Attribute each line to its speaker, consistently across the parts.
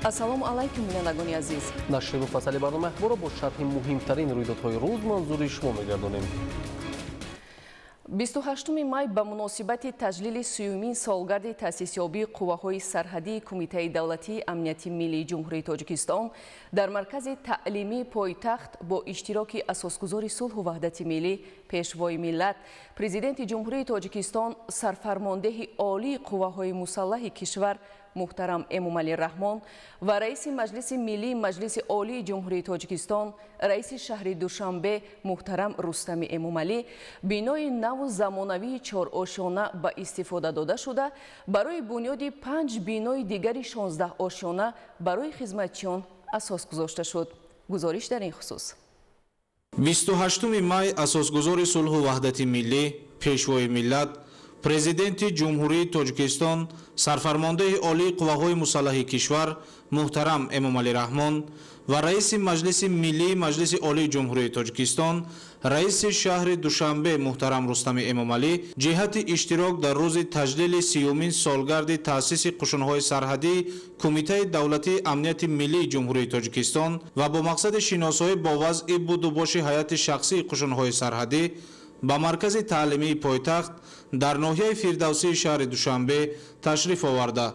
Speaker 1: ассалому алайкум бинандагони азиз.
Speaker 2: нашри муфассали барномаи ахборро бо шарҳи муҳимтарин рӯйдодҳои рӯз манзури шумо мегардонем. 28 май ба муносибати таҷлили 30-мин солгарди таъсисёбии қувваҳои сарҳадии Кумитаи давлатии амнияти миллии ҷумҳурии Тоҷикистон дар маркази таълимии пойтахт бо иштироки асосгузори сулҳу ваҳдати миллӣ, пешвои миллат, президенти ҷумҳурии Тоҷикистон, сарфармондеҳи олии қувваҳои мусаллаҳи кишвар муҳтарам Эмомалӣ Раҳмон ва раиси маҷлиси миллии маҷлиси олии ҷумҳурии Тоҷикистон, раиси шаҳри Душанбе муҳтарам Рустами Эмомалӣ бинои наву замонавии чорошона ба истифода дода шуда барои бунёди 5 бинои дигари 16 ошона барои хизматчиён асос гузошта шуд. гузориш дар ин хусус.
Speaker 3: 28 май асосгузори сулҳу ваҳдати миллӣ, пешвои миллат, президенти ҷумҳурии Тоҷикистон, сарфармондаи олии қувваҳои мусаллаҳи кишвар муҳтарам Эмомалӣ Раҳмон ва раиси маҷлиси миллии маҷлиси олии ҷумҳурии Тоҷикистон, раиси шаҳри Душанбе муҳтарам Рустами Эмомалӣ ҷиҳати иштирок дар рӯзи таҷлили 30-мин солгарди таъсиси қушунҳои сарҳадии Кумитаи давлатии амнияти миллии ҷумҳурии Тоҷикистон ва бо мақсади шиносоӣ бо вазъи буду боши ҳайати шахсии қушунҳои сарҳадӣ ба маркази таълимии пойтахт дар ноҳияи Фирдавсии шаҳри Душанбе ташриф оварда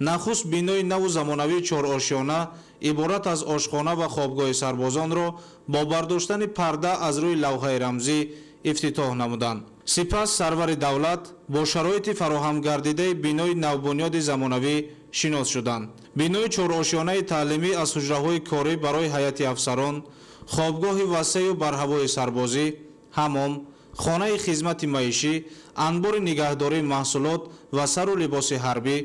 Speaker 3: нахуст бинои наву замонавии чорошона иборат аз ошхона ва хобгоҳи сарбозонро бо бардоштани парда аз рӯи лавҳаи рамзӣ ифтитоҳ намуданд. сипас сарвари давлат бо шароити фароҳамгардидаи бинои навбунёди замонавӣ шинос шуданд. бинои чорошонаи таълимӣ аз ҳуҷраҳои корӣ барои ҳайати афсарон, хобгоҳи васеъу барҳавои сарбозӣ, ҳамом, хонаи хизмати маишӣ, анбори нигаҳдории маҳсулот ва сару либоси ҳарбӣ,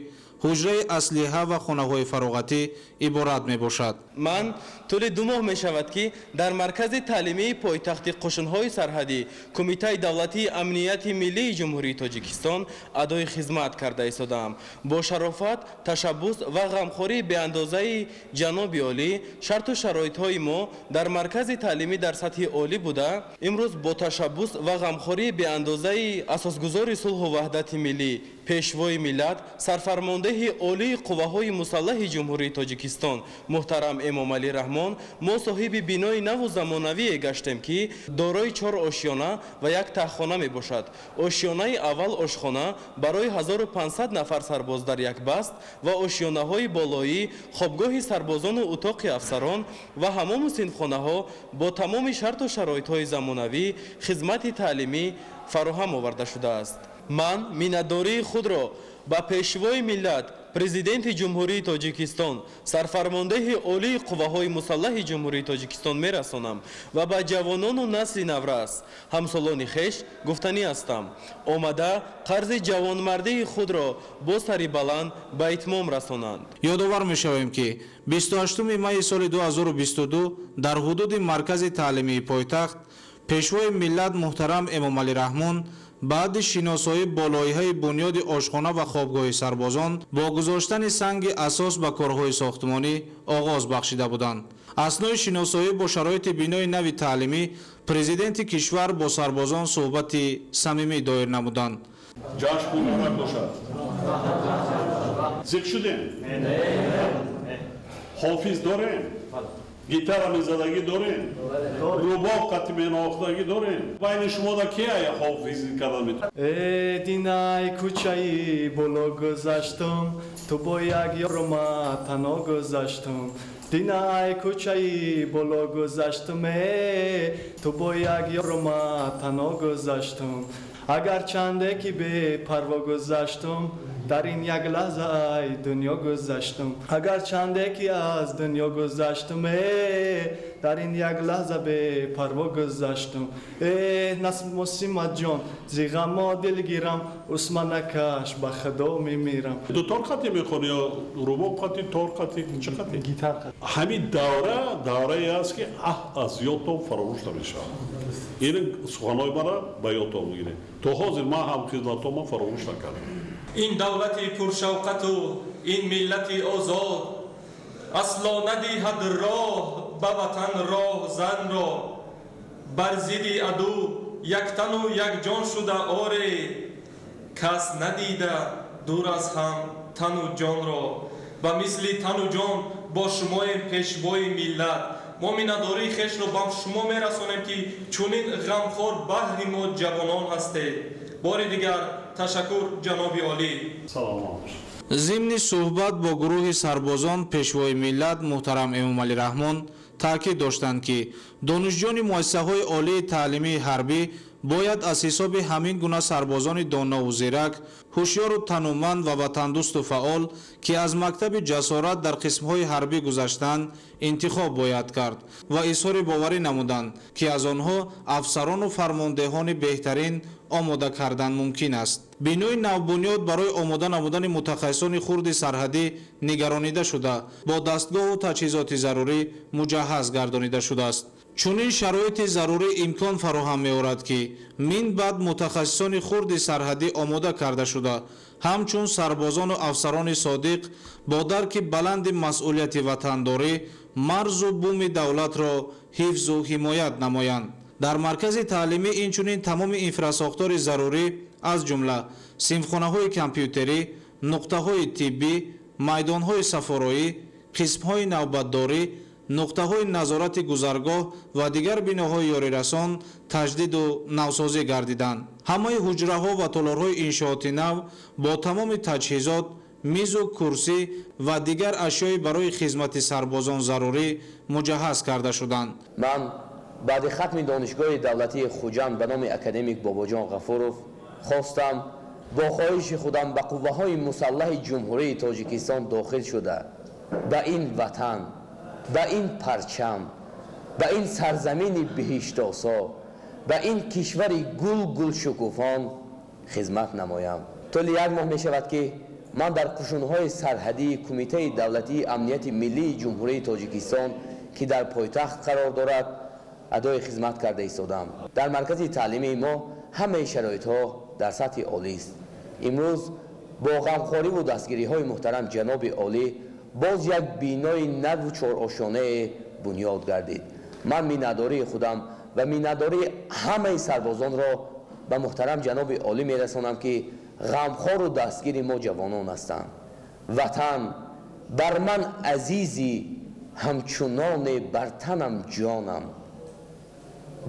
Speaker 3: ҳуҷраи аслиҳа ва хонаҳои фароғатӣ иборат мебошад.
Speaker 4: ман тӯли 2 моҳ мешавад ки дар маркази таълимии пойтахти қушунҳои сарҳадӣ Кумитаи давлатии амнияти миллии ҷумҳурии Тоҷикистон адои хизмат карда истодаам. бо шарофат, ташаббус ва ғамхории беандозаи ҷаноби олӣ шарту шароитҳои мо дар маркази таълимӣ дар сатҳи олӣ буда имрӯз бо ташаббус ва ғамхории беандозаи асосгузори сулҳу ваҳдати миллӣ, пешвои миллат, сарфармондеҳи олии қувваҳои мусаллаҳи ҷумҳурии Тоҷикистон муҳтарам Эмомалӣ Раҳмон мо соҳиби бинои наву замонавие гаштем ки дорои 4 ошёна ва 1 таххона мебошад. ошёнаи аввал ошхона барои 1500 нафар сарбоз дар як баст ва ошёнаҳои болоӣ, хобгоҳи сарбозону утоқи афсарон ва ҳамому синфхонаҳо бо тамоми шарту шароитҳои замонавӣ хизмати таълимӣ фароҳам оварда шудааст. ман миннатдории худро ба пешвои миллат, президенти ҷумҳурии Тоҷикистон, сарфармондеҳи олии қувваҳои мусаллаҳи ҷумҳурии Тоҷикистон мерасонам ва ба ҷавонону насли наврас, ҳамсолони хеш гуфтанӣ ҳастам. омада қарзи ҷавонмардии худро бо сари баланд ба итмом расонанд.
Speaker 3: ёдовар мешавем ки 28 майи соли 2022 дар ҳудуди маркази таълимии пойтахт пешвои миллат муҳтарам Эмомалӣ Раҳмон баъди шиносоии болоиҳаи бунёди ошхона ва хобгоҳи сарбозон бо гузоштани санги асос ба корҳои сохтмонӣ оғоз бахшида буданд. аснои шиносоӣ бо шароити бинои нави таълимӣ президенти кишвар бо сарбозон суҳбати самимӣ доир намуданд.
Speaker 5: ҷашн муборак бошад. зиқ шудем. ҳофиз дорем. гитара мезадагӣ дорем, рубоб қатӣ меновохтагӣ дорем. байни шумода ки ая ҳофизӣ карда метавонад?
Speaker 6: динай кӯчаи боло гузаштум, ту бо як ёрома танҳо гузаштум. динай кӯчаи боло гузаштум, ту бо як ёрома танҳо гузаштум. агар чанде ки бепарво гузаштум, дар ин як лаҳза ай дунё гузаштум. агар чанде ки аз дунё гузаштум, дар ин як лаҳза бепарво гузаштум. насмусиматҷон зиғамо дилгирам, усманакаш ба худо мемирам.
Speaker 5: дутор хати мехонӣ ё рубоб хати, тор хати, чӣ хати? гитар хати. ҳамин даврае аст ки аз ёдтон фаромӯш намешавад. ин суханои мара ба ёдтон мегиред. то ҳозир ман ҳам хизматҳома фаромӯш накардам.
Speaker 7: این دولت پرشوکت و این ملت آزاد اصلا ندهد راه به وطن راه زن را بر ضد عدو یک تن و یک جان شده آره کس ندیده دور از هم تن و جان را و مثل تن و جان با شمایم پشوای ملت. ما میناداری خیش رو با شما میرسونیم که چونین غمخوار بحر ما جوانان هستید. بار دیگر تشکر جناب عالی.
Speaker 5: سلام.
Speaker 3: ضمن صحبت با گروه سربازان پشوای ملت محترم امامعلی رحمان تاکید داشتند که دانشجویان مؤسسه‌های عالی تعلیمی حربی باید از حساب همین گونه سربازان دانا و زیرک، هوشیار و تنومند و وطندوست و فعال که از مکتب جسارت در قسم‌های حربی گذشتند انتخاب باید کرد و اظهار باوری نمودند که از آنها افسران و فرماندهان بهترین آماده کردن ممکن است. بینوی نوبنیاد برای آماده نمودن متخصصان خرد سرحدی نگرانیده شده با دستگاه و تجهیزات ضروری مجهز گردانیده شده است. چونین شرایط ضروری امکان فراهم می‌آورد که من بعد متخصصان خرد سرحدی آماده کرده شده همچون سربازان و افسران صادق با درک بلند مسئولیت وطنداری مرز و بوم دولت را حفظ و حمایت نمایند. در مرکز تعلیمی اینچنین تمام انفراساختار ضروری از جمله صنفخانه‌های کامپیوتری، نقطه‌های طبی، میدان‌های سفارایی، قسم‌های نوبتداری، نقطه‌های نظارت گذرگاه و دیگر بناهای یاریرسان تجدید و نوسازی گردیدند. همه حجره‌ها و تالارهای انشاءات نو با تمام تجهیزات، میز و کرسی و دیگر اشیای برای خدمت سربازان ضروری مجهز کرده شدند.
Speaker 8: من بعد ختم دانشگاه دولتی خوجند به نام اکادمیک باباجان غفورов خواستم با خواهش خودم به قوه‌های مسلح جمهوری تاجیکستان داخل شده به این وطن، به این پرچم، به این سرزمین بهشت آسا، به این کشور گل شکوفان خدمت نمایم. طول یک ماه می شود که من در قشون‌های سرحدی کمیته دولتی امنیت ملی جمهوری تاجیکستان که در پایتخت قرار دارد ادای خدمت کرده ایستادم. در مرکز تعلیمی ما همه شرایط‌ها در سطح عالی است. امروز با غمخواری و دستگیری‌های محترم جناب عالی باز یک بینای نو و چهارآشانه بنیاد گردید. من میناداری خودم و میناداری همه سربازان را به محترم جناب عالی میرسانم که غمخوار و دستگیر ما جوانان هستند. وطن بر من عزیزی همچنان بر تنم جانم،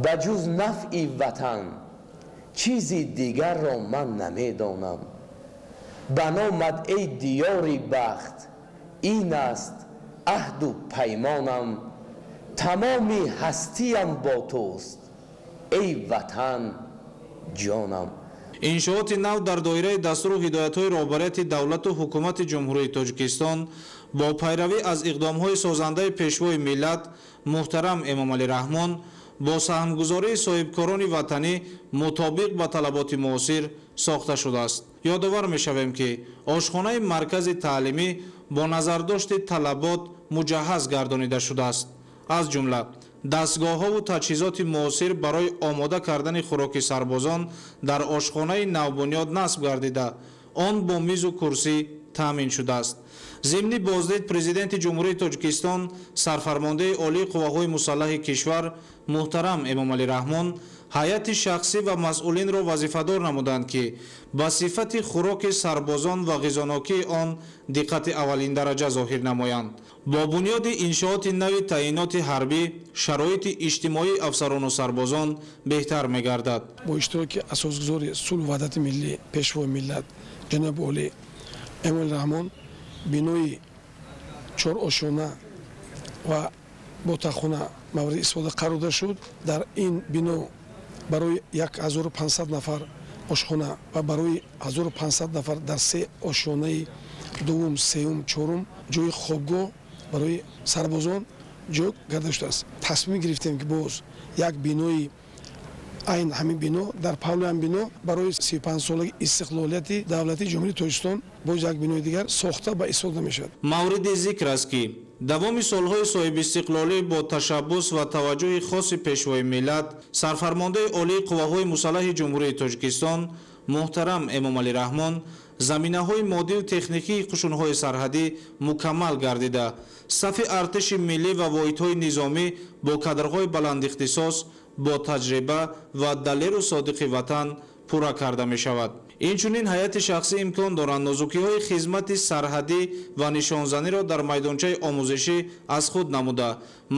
Speaker 8: بجز نفع وطن چیزی دیگر را من نمیدانم. بنامد ای دیاری بخت این است عهد و پیمانم، تمامی هستیم با توست ای وطن جانم.
Speaker 3: انشاءات نو در دایره دستور و هدایت‌های رهبریت دولت و حکومت جمهوری تاجیکستان با پیروی از اقدام‌های سازنده پیشوای ملت محترم امامعلی رحمان با سهمگذاری صاحبکاران وطنی مطابق با طلبات معاصر ساخته شده است. یادآور می‌شویم که آشخانه مرکز تعلیمی با نظرداشت طلبات مجهز گردانیده شده است. از جمله دستگاه‌ها و تجهیزات معاصر برای آماده کردن خوراک سربازان در آشخانه نوبنیاد نصب گردیده آن با میز و کرسی تامین شده است. ضمن بازدید پرزیدنت جمهوری تاجیکستان سرفرمانده عالی قوه‌های مسلح کشور محترم امامعلی رحمان هیئت شخصی و مسئولین را وظیفه‌دار نمودند که به صفت خوراک سربازان و غذانوکی آن دقت اولین درجه ظاهر نمایند. با بنیاد انشاءات نو تعیینات حربی شرایط اجتماعی افسران و سربازان بهتر می‌گردد.
Speaker 9: با اشتراک اساسگذار صلح و وحدت ملی پیشوای ملت جناب عالی امامعلی رحمان بینوی چهار آشانه و با تخانه مورد استفاده قرار داده شد. در این بینو برای 1500 نفر آشخانه و برای 1500 نفر در سه آشانه دوم، سوم، چهارم جای خوابگاه برای سربازان جای گردیده شده است. تصمیم گرفتیم که باز یک بینوی این همین بینو در پهلوی هم بینو برای 35 ساله استقلالیت دولتی جمهوری تاجیکستان باز یک بینوی دیگر ساخته و استفاده میشد.
Speaker 3: مورد ذکر است که دوام سالهای صاحب استقلالی با تشبث و توجه خاص پیشوای ملت سرفرمانده عالی قوه‌های مسلح جمهوری تاجیکستان محترم امامعلی رحمان زمینه‌های مادی و تکنیکی قشون‌های سرحدی مکمل گردیده صف ارتش ملی و واحدهای نظامی با کادرهای بلند اختصاص با تجربه و دلیر و صادق وطن پورا کرده می شود. инчунин ҳайати шахсӣ имкон доранд нозукиҳои хизмати сарҳадӣ ва нишонзаниро дар майдончаи омӯзишӣ аз худ намуда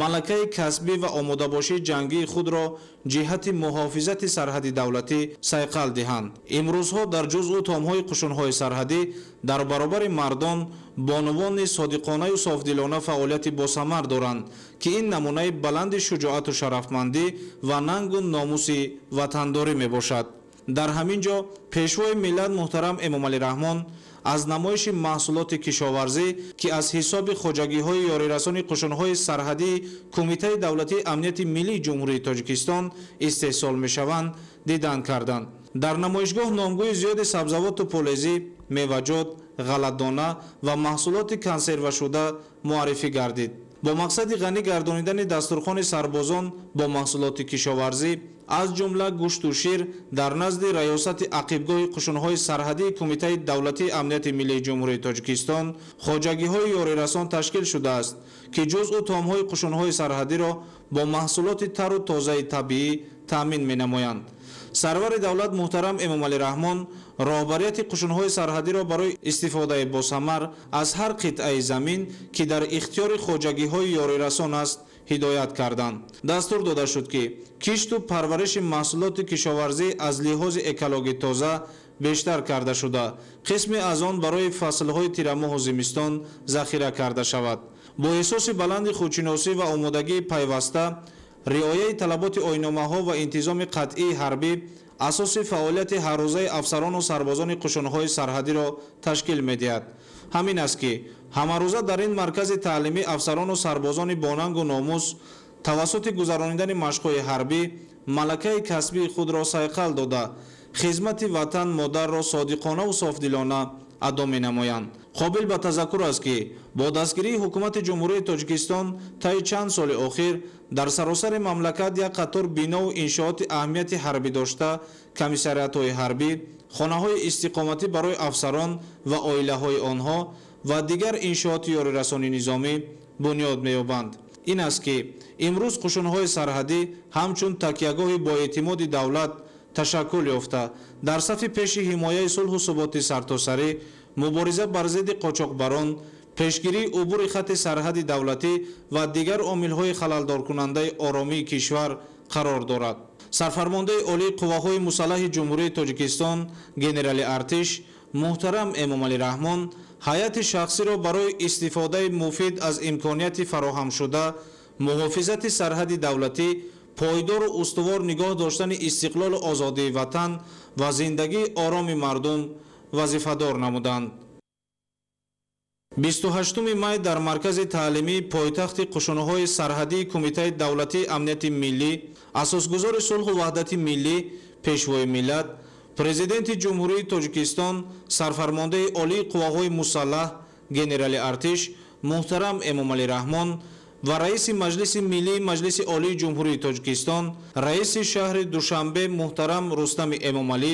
Speaker 3: малакаи касбӣ ва омодабошии ҷангии худро ҷиҳати муҳофизати сарҳади давлатӣ сайқал диҳанд. имрӯзҳо дар ҷузъу томҳои қушунҳои сарҳадӣ дар баробари мардон бонувони содиқонаю софдилона фаъолияти босамар доранд ки ин намунаи баланди шуҷоату шарафмандӣ ва нангу номуси ватандорӣ мебошад. дар ҳамин ҷо пешвои миллат муҳтарам Эмомалӣ Раҳмон аз намоиши маҳсулоти кишоварзӣ ки аз ҳисоби хоҷагиҳои ёрирасони қушунҳои сарҳадии Кумитаи давлатии амнияти миллии ҷумҳурии Тоҷикистон истеҳсол мешаванд дидан карданд. дар намоишгоҳ номгӯи зиёди сабзавоту полезӣ, меваҷот, ғалатдона ва маҳсулоти консервашуда муаррифӣ гардид. бо мақсади ғанӣ гардонидани дастурхони сарбозон бо маҳсулоти кишоварзӣ аз ҷумла гӯшту шир дар назди раёсати ақибгоҳи қушунҳои сарҳадии Кумитаи давлатии амнияти миллии ҷумҳурии Тоҷикистон хоҷагиҳои ёрирасон ташкил шудааст ки ҷузъу томҳои қушунҳои сарҳадиро бо маҳсулоти тару тозаи табиӣ таъмин менамоянд. сарвари давлат муҳтарам Эмомалӣ Раҳмон роҳбарияти қушунҳои сарҳадиро барои истифодаи босамар аз ҳар қитъаи замин ки дар ихтиёри хоҷагиҳои ёрирасон аст ҳидоят карданд. дастур дода шуд ки кишту парвариши маҳсулоти кишоварзӣ аз лиҳози экологӣ тоза бештар карда шуда қисме аз он барои фаслҳои тирамоҳу зимистон захира карда шавад. бо эҳсоси баланди худшиносӣ ва омодагии пайваста риояи талаботи ойномаҳо ва интизоми қатъии ҳарбӣ асоси фаъолияти ҳаррӯзаи афсарону сарбозони қушунҳои сарҳадиро ташкил медиҳад. ҳамин аст ки ҳамарӯза дар ин маркази таълимӣ афсарону сарбозони бонангу номус тавассути гузаронидани машқҳои ҳарбӣ малакаи касбии худро сайқал дода хизмати ватан модарро содиқонаву софдилона адо менамоянд. қобил ба тазаккур аст ки бо дастгирии ҳукумати ҷумҳурии Тоҷикистон таи чанд соли охир дар саросари мамлакат як қатор бинову иншооти аҳамияти ҳарбӣ дошта комиссариатҳои ҳарбӣ, хонаҳои истиқоматӣ барои афсарон ва оилаҳои онҳо ва дигар иншооти ёрирасонии низомӣ бунёд меёбанд. ин аст ки имрӯз қушунҳои сарҳадӣ ҳамчун такягоҳи боэътимоди давлат ташаккул ёфта дар сафи пеши ҳимояи сулҳу суботи сартосарӣ, мубориза бар зидди қочоқбарон, пешгирии убури хатти сарҳади давлатӣ ва дигар омилҳои халалдоркунандаи оромии кишвар қарор дорад. сарфармондаи олии қувваҳои мусаллаҳи ҷумҳурии Тоҷикистон генерали артиш муҳтарам Эмомалӣ Раҳмон ҳайати шахсиро барои истифодаи муфид аз имконияти фароҳамшуда муҳофизати сарҳади давлатӣ пойдору устувор нигоҳ доштани истиқлолу озодии ватан ва зиндагии ороми мардум вазифадор намуданд. 28 май дар маркази таълимии пойтахти қушунҳои сарҳадии Кумитаи давлатии амнияти миллӣ, асосгузори сулҳу ваҳдати миллӣ, пешвои миллат, президенти ҷумҳурии Тоҷикистон, сарфармондаи олии қувваҳои мусаллаҳ генерали артиш муҳтарам Эмомалӣ Раҳмон ва раиси маҷлиси миллии маҷлиси олии ҷумҳурии Тоҷикистон, раиси шаҳри Душанбе муҳтарам Рустами Эмомалӣ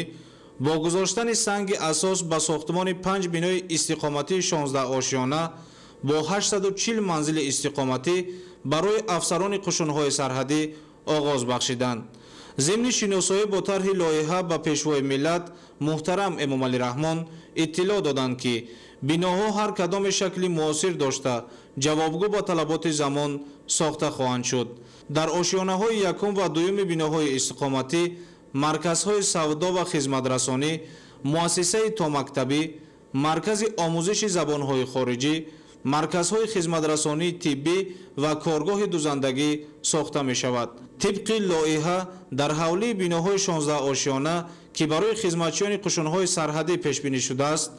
Speaker 3: бо гузоштани санги асос ба сохтмони 5 бинои истиқоматии 16 ошиёна бо 840 манзили истиқоматӣ барои афсарони қушунҳои сарҳадӣ оғоз бахшиданд. зимни шиносоӣ бо тарҳи лоиҳа ба пешвои миллат муҳтарам Эмомалӣ Раҳмон иттилоъ доданд ки биноҳо ҳар кадоме шакли муосир дошта ҷавобгӯ ба талаботи замон сохта хоҳанд шуд. дар ошиёнаҳои якум ва дуюми биноҳои истиқоматӣ марказҳои савдо ва хизматрасонӣ, муассисаи томактабӣ, маркази омӯзиши забонҳои хориҷӣ, марказҳои хизматрасонии тиббӣ ва коргоҳи дузандагӣ сохта мешавад. тибқи лоиҳа дар ҳавлии биноҳои 16 ошиёна ки барои хизматчиёни қушунҳои сарҳадӣ пешбинӣ шудааст,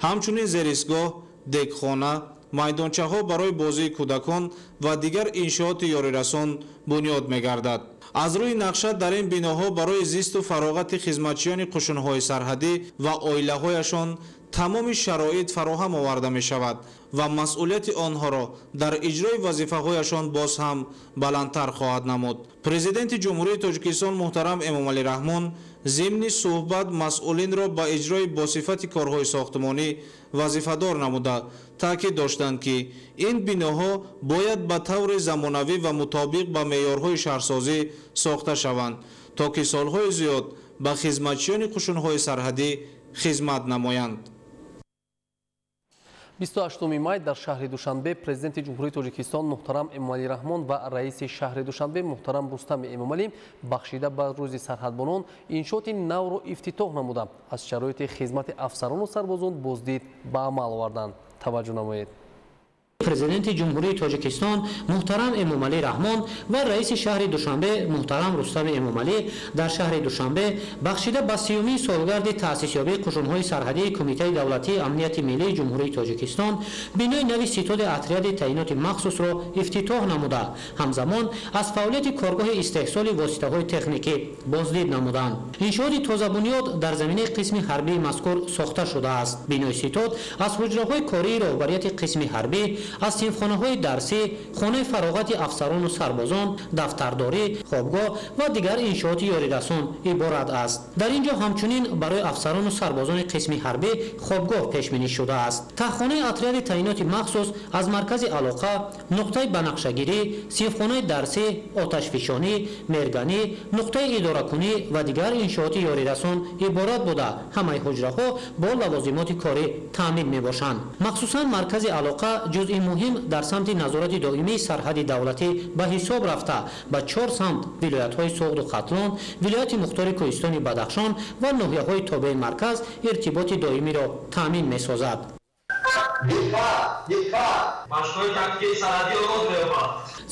Speaker 3: ҳамчунин зеристгоҳ, дегхона, майдончаҳо барои бозии кӯдакон ва дигар иншооти ёрирасон бунёд мегардад. аз рӯи нақша дар ин биноҳо барои зисту фароғати хизматчиёни қушунҳои сарҳадӣ ва оилаҳояшон тамоми шароит фароҳам оварда мешавад ва масъулияти онҳоро дар иҷрои вазифаҳояшон боз ҳам баландтар хоҳад намуд. президенти ҷумҳурии Тоҷикистон муҳтарам Эмомалӣ Раҳмон зимни суҳбат масъулинро ба иҷрои босифати корҳои сохтмонӣ вазифадор намуда таъкид доштанд ки ин биноҳо бояд ба таври замонавӣ ва мутобиқ ба меъёрҳои шаҳрсозӣ сохта шаванд то ки солҳои зиёд ба хизматчиёни қушунҳои сарҳадӣ خدمت نمایند.
Speaker 10: 28 май дар шаҳри Душанбе президенти ҷумҳурии Тоҷикистон муҳтарам Эмомалӣ Раҳмон ва раиси шаҳри Душанбе муҳтарам Рустами Эмомалӣ бахшида ба рӯзи сарҳадбонон иншооти навро ифтитоҳ намуда аз шароити хизмати афсарону сарбозон боздид ба амал оварданд. таваҷҷӯҳ намоед.
Speaker 11: президенти ҷумҳурии Тоҷикистон муҳтарам Эмомалӣ Раҳмон ва раиси шаҳри Душанбе муҳтарам Рустами Эмомалӣ дар шаҳри Душанбе бахшида ба 30-юмин солгарди таъсисёбии қушунҳои сарҳадии Кумитаи давлатии амнияти миллии ҷумҳурии Тоҷикистон бинои нави ситоди отряди таъиноти махсусро ифтитоҳ намуда ҳамзамон аз фаъолияти коргоҳи истеҳсоли воситаҳои техникӣ боздид намуданд. иншооти тозабунёд дар заминаи қисми ҳарбии мазкур сохта шудааст. бинои ситод аз ҳуҷраҳои кории роҳбарияти қисми ҳарбӣ, аз синфхонаҳои дарсӣ, хонаи фароғати афсарону сарбозон, дафтардорӣ, хобгоҳ ва дигар иншооти ёрирасон иборат аст. дар ин ҷо ҳамчунин барои афсарону сарбозони қисми ҳарбӣ хобгоҳ пешбинӣ шудааст. таҳхонаи отряди таъиноти махсус аз маркази алоқа, нуқтаи банақшагирӣ, синфхонаи дарсӣ, оташфишонӣ, мерганӣ, нуқтаи идоракунӣ ва дигар иншооти ёрирасон иборат буда ҳамаи ҳуҷраҳо бо лавозимоти корӣ таъмин мебошанд. махсусан маркази алоқа ҷузъи муҳим дар самти назорати доимии сарҳади давлатӣ ба ҳисоб рафта ба 4 самт вилоятҳои Соғду Қатлон, вилояти Мухтори Кӯҳистони Бадахшон ва ноҳияҳои тобеи марказ иртиботи доимиро таъмин месозад.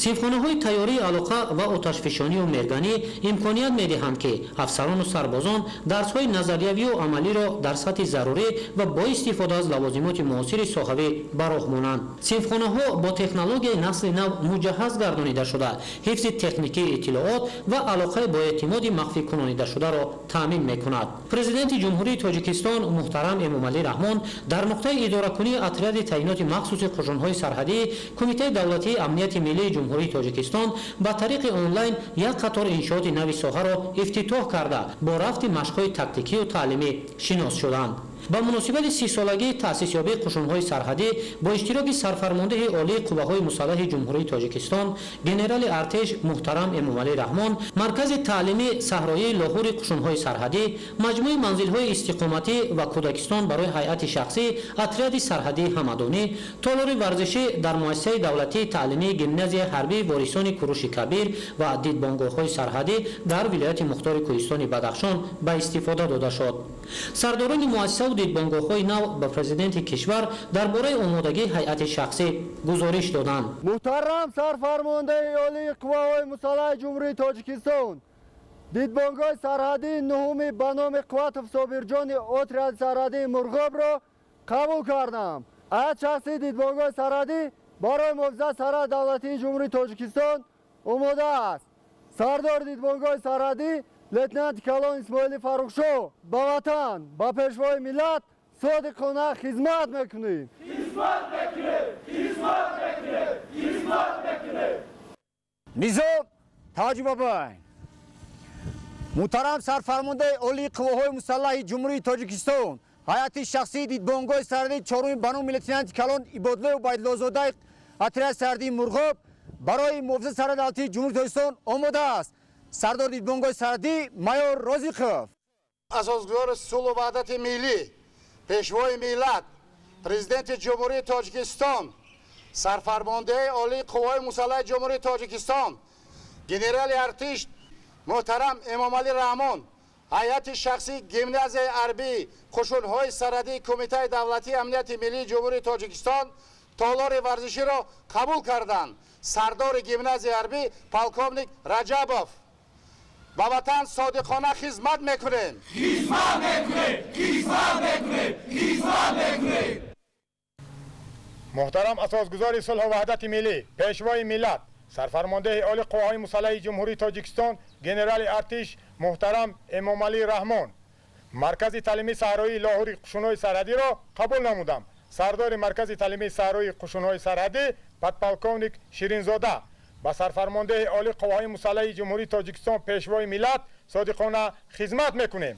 Speaker 11: синфхонаҳои тайёрии алоқа ва оташфишонию мерганӣ имконият медиҳанд ки афсарону сарбозон дарсҳои назариявию амалиро дар сатҳи зарурӣ ва бо истифода аз лавозимоти муосири соҳавӣ ба роҳ монанд. синфхонаҳо бо технологияи насли нав муҷаҳҳаз гардонида шуда ҳифзи техникии иттилоот ва алоқаи боэътимоди махфикунонидашударо таъмин мекунад. президенти ҷумҳурии Тоҷикистон муҳтарам Эмомалӣ Раҳмон дар нуқтаи идоракунии отряди таъиноти махсуси қушунҳои сарҳадии Кумитаи давлатии амнияти миллии ҷумҳурии Тоҷикистон ба тариқи онлайн як қатор иншооти нави соҳаро ифтитоҳ карда бо рафти машқҳои тактикию таълимӣ шинос шуданд. ба муносибати 30-солагии таъсисёбии қушунҳои сарҳадӣ бо иштироки сарфармондаи олии қувваҳои мусаллаҳи ҷумҳурии Тоҷикистон генерали артеш муҳтарам Эмомалӣ Раҳмон, маркази таълимии саҳроии Лоҳури қушунҳои сарҳадӣ, маҷмӯи манзилҳои истиқоматӣ ва кӯдакистон барои ҳайати шахсӣ отряди сарҳадии ҳамадонӣ, толори варзишӣ дар муассисаи давлатии таълимии гимназияи ҳарбии ворисони Куруши Кабир ва дидбонгоҳҳои сарҳадӣ дар вилояти Мухтори Кӯҳистони Бадахшон ба истифода дода шуд. сардорони муассисаи дидбонгоҳҳои нав ба президенти кишвар дар бораи омодагии ҳайати шахсӣ гузориш доданд.
Speaker 6: муҳтарам сарфармондаи олии қувваҳои мусаллаҳи ҷумҳурии Тоҷикистон, дидбонгоҳи сарҳадии нуҳуми ба номи Қувватов Собирҷони отряди сарҳадии Мурғобро қабул кардам. аз шахси дидбонгоҳи сарҳадӣ барои муҳофизати сарҳади давлатии ҷумҳурии Тоҷикистон омода аст. сардор дидбонгоҳи сарҳадӣ лейтенанти калон Исмоили Фарухшо ба ватан, ба пешвои миллат содиқона хизмат мекунем.
Speaker 12: низом таҷрибабайн. муҳтарам сарфармондаи олии қувваҳои мусаллаҳи ҷумҳурии Тоҷикистон, ҳайати шахсии дидбонгоҳи сарҳадии чорум ба номи лейтенанти калон Ибодлои Убайдуллозодаи отряди сарҳадии Мурғоб барои муҳофизати сарҳади давлатии ҷумҳурии Тоҷикистон омода аст. сардор дидбонгоҳи сарҳадӣ майор Розиқов.
Speaker 13: асосгузори сулҳу ваҳдати миллӣ, пешвои миллат, президенти ҷумҳурии Тоҷикистон, сарфармондаи олии қувваҳои мусаллаҳи ҷумҳурии Тоҷикистон, генерали артиш муҳтарам Эмомалӣ Раҳмон, ҳайати шахсии гимназияи ҳарбии қушунҳои сарҳадии Кумитаи давлатии амнияти миллии ҷумҳурии Тоҷикистон толори варзиширо қабул карданд. сардори гимназияи ҳарбӣ полковник Раҷабов. ба ватан содиқона хизмат мекунем.
Speaker 14: муҳтарам асосгузори сулҳу ваҳдати миллӣ, пешвои миллат, сарфармондаи олии қувваҳои мусаллаҳи ҷумҳурии Тоҷикистон, генерали артиш муҳтарам Эмомалӣ Раҳмон, маркази таълимии саҳроии Лоҳури қушунҳои сарҳадиро қабул намудам. сардори маркази таълимии саҳроии қушунҳои сарҳадӣ подполковник Ширинзода. ба сарфармондаи олии қувваҳои мусаллаҳи ҷумҳурии Тоҷикистон, пешвои миллат содиқона хизмат мекунем.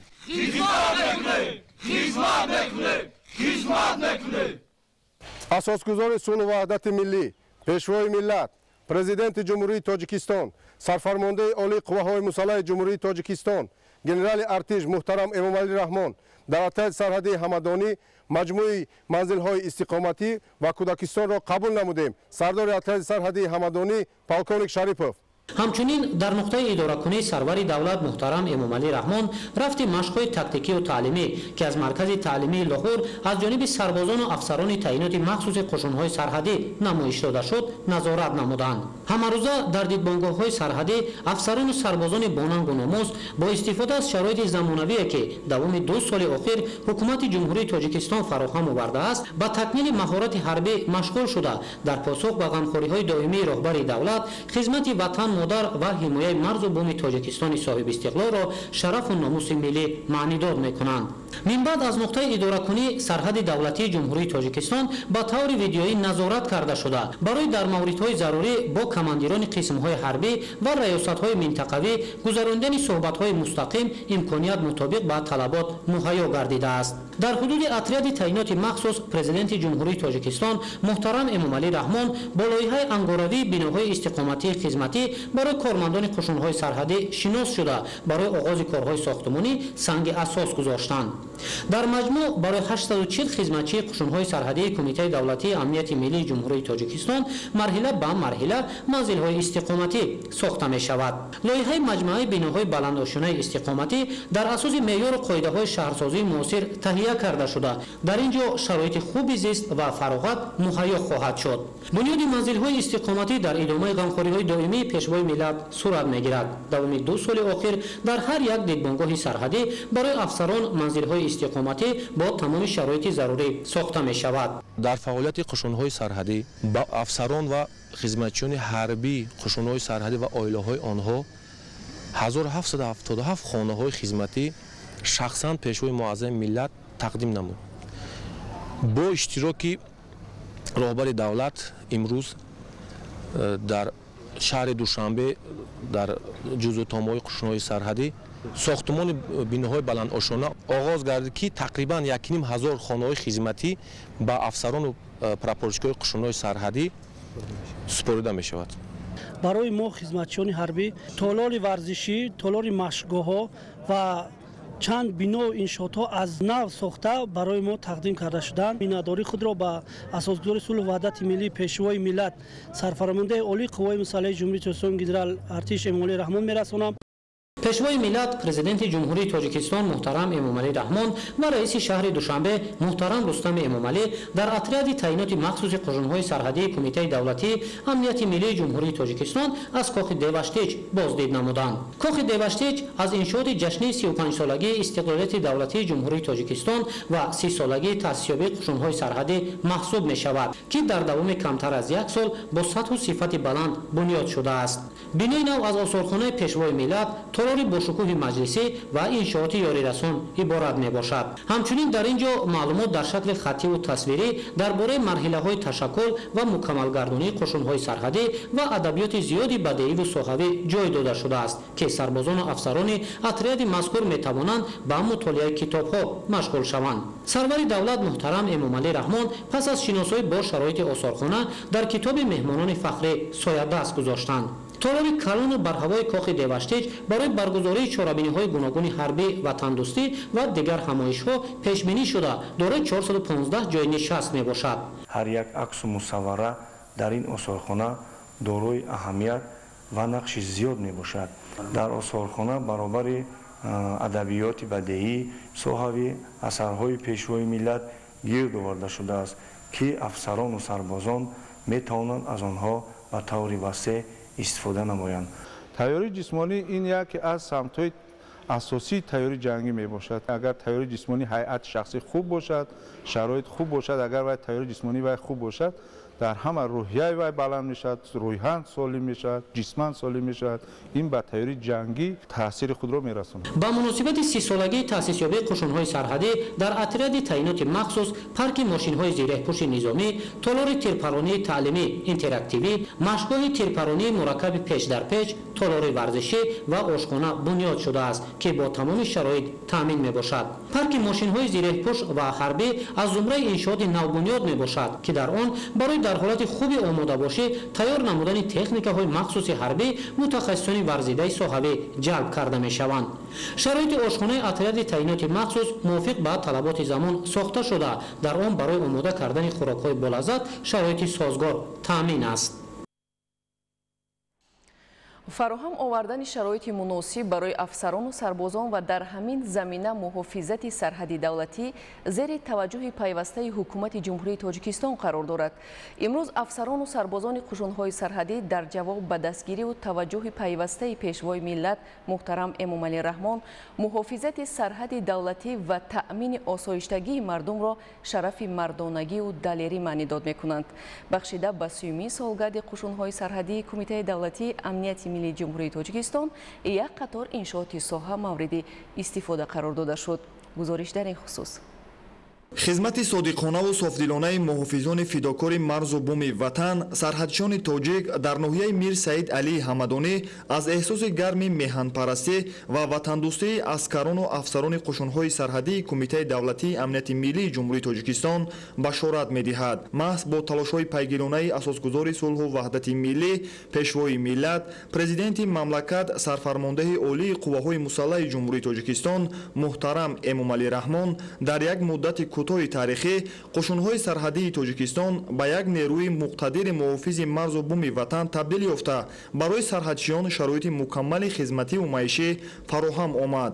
Speaker 15: асосгузори сулҳу ваҳдати миллӣ, пешвои миллат, президенти ҷумҳурии Тоҷикистон, сарфармондаи олии қувваҳои мусаллаҳи ҷумҳурии Тоҷикистон, генерали артиш муҳтарам эмомалӣ раҳмон дар отряди сарҳади ҳамадонӣ маҷмӯи манзилҳои истиқоматӣ ва кӯдакистонро қабул намудем. Сардори отряди сарҳади ҳамадонӣ полковник Шарипов.
Speaker 11: ҳамчунин дар нуқтаи идоракунии сарвари давлат муҳтарам эмомалӣ раҳмон рафти машқҳои тактикию таълимӣ ки аз маркази таълимии лоҳур аз ҷониби сарбозону афсарони таъиноти махсуси қушунҳои сарҳадӣ намоиш дода шуд назорат намуданд. ҳамарӯза дар дидбонгоҳҳои сарҳадӣ афсарону сарбозони бонангу номус бо истифода аз шароити замонавие ки давоми 2 соли охир ҳукумати ҷумҳурии тоҷикистон фароҳам овардааст ба такмили маҳорати ҳарбӣ машғул шуда дар посух ба ғамхориҳои доимии роҳбари давлат хизмати ватан модар ва ҳимояи марзу буми тоҷикистони соҳибистиқлолро шарафу номуси миллӣ маънидод мекунанд. минбаъд аз нуқтаи идоракунии сарҳади давлатии ҷумҳурии тоҷикистон ба таври видеоӣ назорат карда шуда барои дар мавридҳои зарурӣ бо командирони қисмҳои ҳарбӣ ва раёсатҳои минтақавӣ гузарондани суҳбатҳои мустақим имконият мутобиқ ба талабот муҳайё гардидааст. дар ҳудуди отряди таъиноти махсус президенти ҷумҳурии тоҷикистон муҳтарам эмомалӣ раҳмон бо лоиҳаи ангоравии биноҳои истиқоматии хизматӣ барои кормандони қушунҳои сарҳадӣ шинос шуда барои оғози корҳои сохтумонӣ санги асос гузоштанд. дар маҷмӯъ барои 840 хизматчии қушунҳои сарҳадии кумитаи давлатии амнияти миллии ҷумҳурии тоҷикистон марҳила ба марҳила манзилҳои истиқоматӣ сохта мешавад. лоиҳаи маҷмӯаи биноҳои баландошунаи истиқоматӣ дар асоси меъёру қоидаҳои шаҳрсозии муосир таҳия карда шуда дар ин ҷо шароити хуби зист ва фароғат муҳайё хоҳад шуд. бунёди манзилҳои истиқоматӣ дар идомаи ғамхориҳои доимии пешвои миллат сурат мегирад. давоми 2 соли охир дар ҳар як дидбонгоҳи сарҳадӣ барои афсарон манзилҳои истиқоматӣ бо тамоми шароити зарурӣ сохта мешавад.
Speaker 16: дар фаъолияти қушунҳои сарҳадӣ ба афсарон ва хизматчиёни ҳарбии қушунҳои сарҳадӣ ва оилаҳои онҳо 1777 хонаҳои хизматӣ шахсан пешвои муаззами миллат тақдим намуд. бо иштироки роҳбари давлат имрӯз дар шаҳри душанбе дар ҷузъутомаҳои қушунҳои сарҳадӣ сохтумони биноҳои баландошона оғоз гардид ки тақрибан 1500 хонаҳои хизматӣ ба афсарону прапорщикҳои қушунҳои сарҳадӣ супорида мешавад.
Speaker 17: барои мо хизматчиёни ҳарбӣ толори варзишӣ, толори машқгоҳҳо ва чанд бино иншоотҳо аз нав сохта барои мо тақдим карда шуданд. миннатдории худро ба асосгузори сулҳу ваҳдати миллӣ пешвои миллат сарфармондаи олии қувваи мусаллаҳи ҷумҳурии тоҷикистон генерал артиш эмомалӣ раҳмон мерасонам.
Speaker 11: пешвои миллат президенти ҷумҳурии тоҷикистон муҳтарам эмомалӣ раҳмон ва раиси шаҳри душанбе муҳтарам рустами эмомалӣ дар отряди таъиноти махсуси қушунҳои сарҳадии кумитаи давлатии амнияти миллии ҷумҳурии тоҷикистон аз кохи деваштич боздид намуданд. кохи деваштич аз иншооти ҷашнии 35-солагии истиқлолияти давлатии ҷумҳурии тоҷикистон ва 30-солагии таъсисёбии қушунҳои сарҳадӣ маҳсуб мешавад ки дар давоми камтар аз 1 сол бо сатҳу сифати баланд бунёд шудааст. бинои нав аз осорхонаи пешвои миллат толори бошукӯҳи маҷлисӣ ва иншооти ёрирасон иборат мебошад. ҳамчунин дар ин ҷо маълумот дар шакли хаттиву тасвирӣ дар бораи марҳилаҳои ташаккул ва мукаммалгардонии қушунҳои сарҳадӣ ва адабиёти зиёди бадеиву соҳавӣ ҷой дода шудааст ки сарбозону афсарони отряди мазкур метавонанд ба мутолиаи китобҳо машғул шаванд. сарвари давлат муҳтарам эмомалӣ раҳмон пас аз шиносоӣ бо шароити осорхона дар китоби меҳмонони фахрӣ соядаст гузоштанд. толори калону барҳавои кохи деваштич барои баргузории чорабиниҳои гуногуни ҳарбӣ ва тандурустӣ ва дигар ҳамоишҳо пешбинӣ шуда дорои 415 ҷойи нишаст мебошад.
Speaker 18: ҳар як аксу мусаввара дар ин осорхона дорои аҳамият ва нақши зиёд мебошад. дар осорхона баробари адабиёти бадеӣ соҳавӣ асарҳои пешвои миллат гирд оварда шудааст ки афсарону сарбозон метавонанд аз онҳо ба таври васеъ истифода намоянд.
Speaker 19: тайёрии ҷисмонӣ ин яке аз самтҳои асосии тайёрии ҷангӣ мебошад. агар тайёрии ҷисмонӣ ҳайати шахсӣ хуб бошад, шароит хуб бошад, агар вай тайёрии ҷисмонии вай хуб бошад, дар ҳама рӯҳияи вай баланд мешавад, рӯҳан солим мешавад, ҷисман солим мешавад. ин ба тайёрии ҷангӣ таъсири худро мерасонад.
Speaker 11: ба муносибати 30-солагии таъсисёбии қушунҳои сарҳадӣ дар отряди таъиноти махсус парки мошинҳои зирехпӯши низомӣ, толори тирпаронии таълимӣ интерактивӣ, машқгоҳи тирпаронии мураккаби пешдарпеч, تالار ورزشی و آشخانه بنیاد شده است که با تمام شرایط تامین میباشد. پارک ماشین‌های زیره‌پوش و حربی از زمره انشاءات نو بنیاد میباشد که در آن برای در حالت خوبی آماده باشی تیار نمودن تکنیک‌های مخصوص حربی متخصصان ورزیده صاحبی جلب کرده میشوند. شرایط آشخانه اتریاد تعینات مخصوص موافق به طلبات زمان ساخته شده، در آن برای آماده کردن خوراک‌های بالذات شرایط سازگار تامین است.
Speaker 2: فراهم آوردن شرایط مناسب برای افسران و سربازان و در همین زمینه محافظت سرحدی دولتی زیر توجه پیوسته حکومت جمهوری تاجیکستان قرار دارد. امروز افسران و سربازان قشون‌های سرحدی در جواب به دستگیری و توجه پیوسته پیشوای ملت محترم امامعلی رحمان محافظت سرحدی دولتی و تأمین آسایشتگی مردم را شرف مردانگی و دلیری معنی داد می‌کنند. بخشیده به 30مین سالگرد قشون‌های سرحدی کمیته دولتی امنیت ملی جمهوری تاجیکستان یک قطار انشاءات ساحه مورد استفاده قرار داده شد. گزارش در این خصوص.
Speaker 20: خدمت صادقانه و صافدلانه محافظان فداکار مرز و بوم وطن سرحدشان تاجیک در ناحیه میر سعید علی حمدانی از احساس گرم میهن‌پرستی و وطندوستی عسکران و افسران قشون‌های سرحدی کمیته دولتی امنیت ملی جمهوری تاجیکستان بشارت می‌دهد. محض با تلاش‌های پیگیرانه اساسگذار صلح و وحدت ملی پیشوای ملت پرزیدنت مملکت سرفرمانده عالی قواهای مسلح جمهوری تاجیکستان محترم امامعلی رحمان در یک مدت کوتاه تاریخی قشون‌های سرحدی تاجیکستان به یک نیروی مقتدر محافظ مرز و بوم وطن تبدیل یافته برای سرحدچیان شرایط مکمل خدمتی و معیشی فراهم آمد.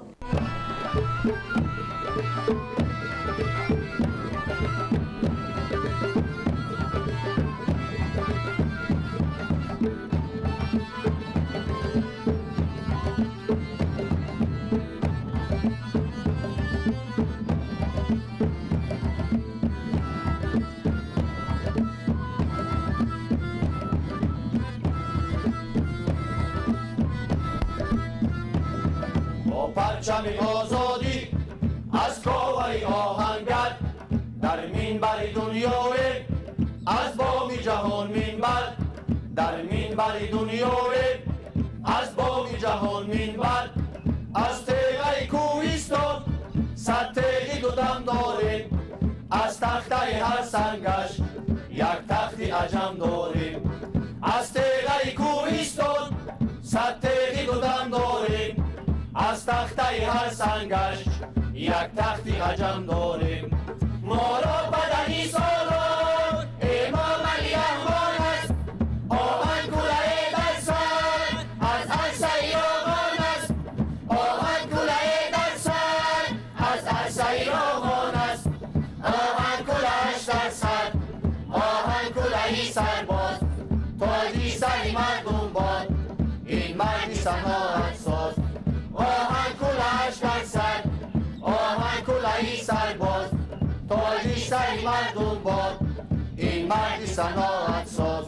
Speaker 21: پرچم آزادی از کاوه آهنگر در منبر دنیای از بام جهان منبر در منبر دنیای از بام جهان منبر از تیغه کوهستان صد تیغی دو دم داریم از تخته هر سنگش یک تختی عجم داریم از تیغه کوهستان صد تیغی دو دم داریم از تخته هر سنگش یک تختی عجم داریم ما را بدنی سالان امامعلی رحمان است آهن کوله در سر از عرصه آغان است آهن کوله در سر از عرصه آغان است آهن کولهش در سر آهن کولهی سرباز تاجی سری مردم باد این مردی صناعت ساز آهن کولهش در سر آهن کولهی سرباز تاجی سری مردم باد این مردی صناعت ساز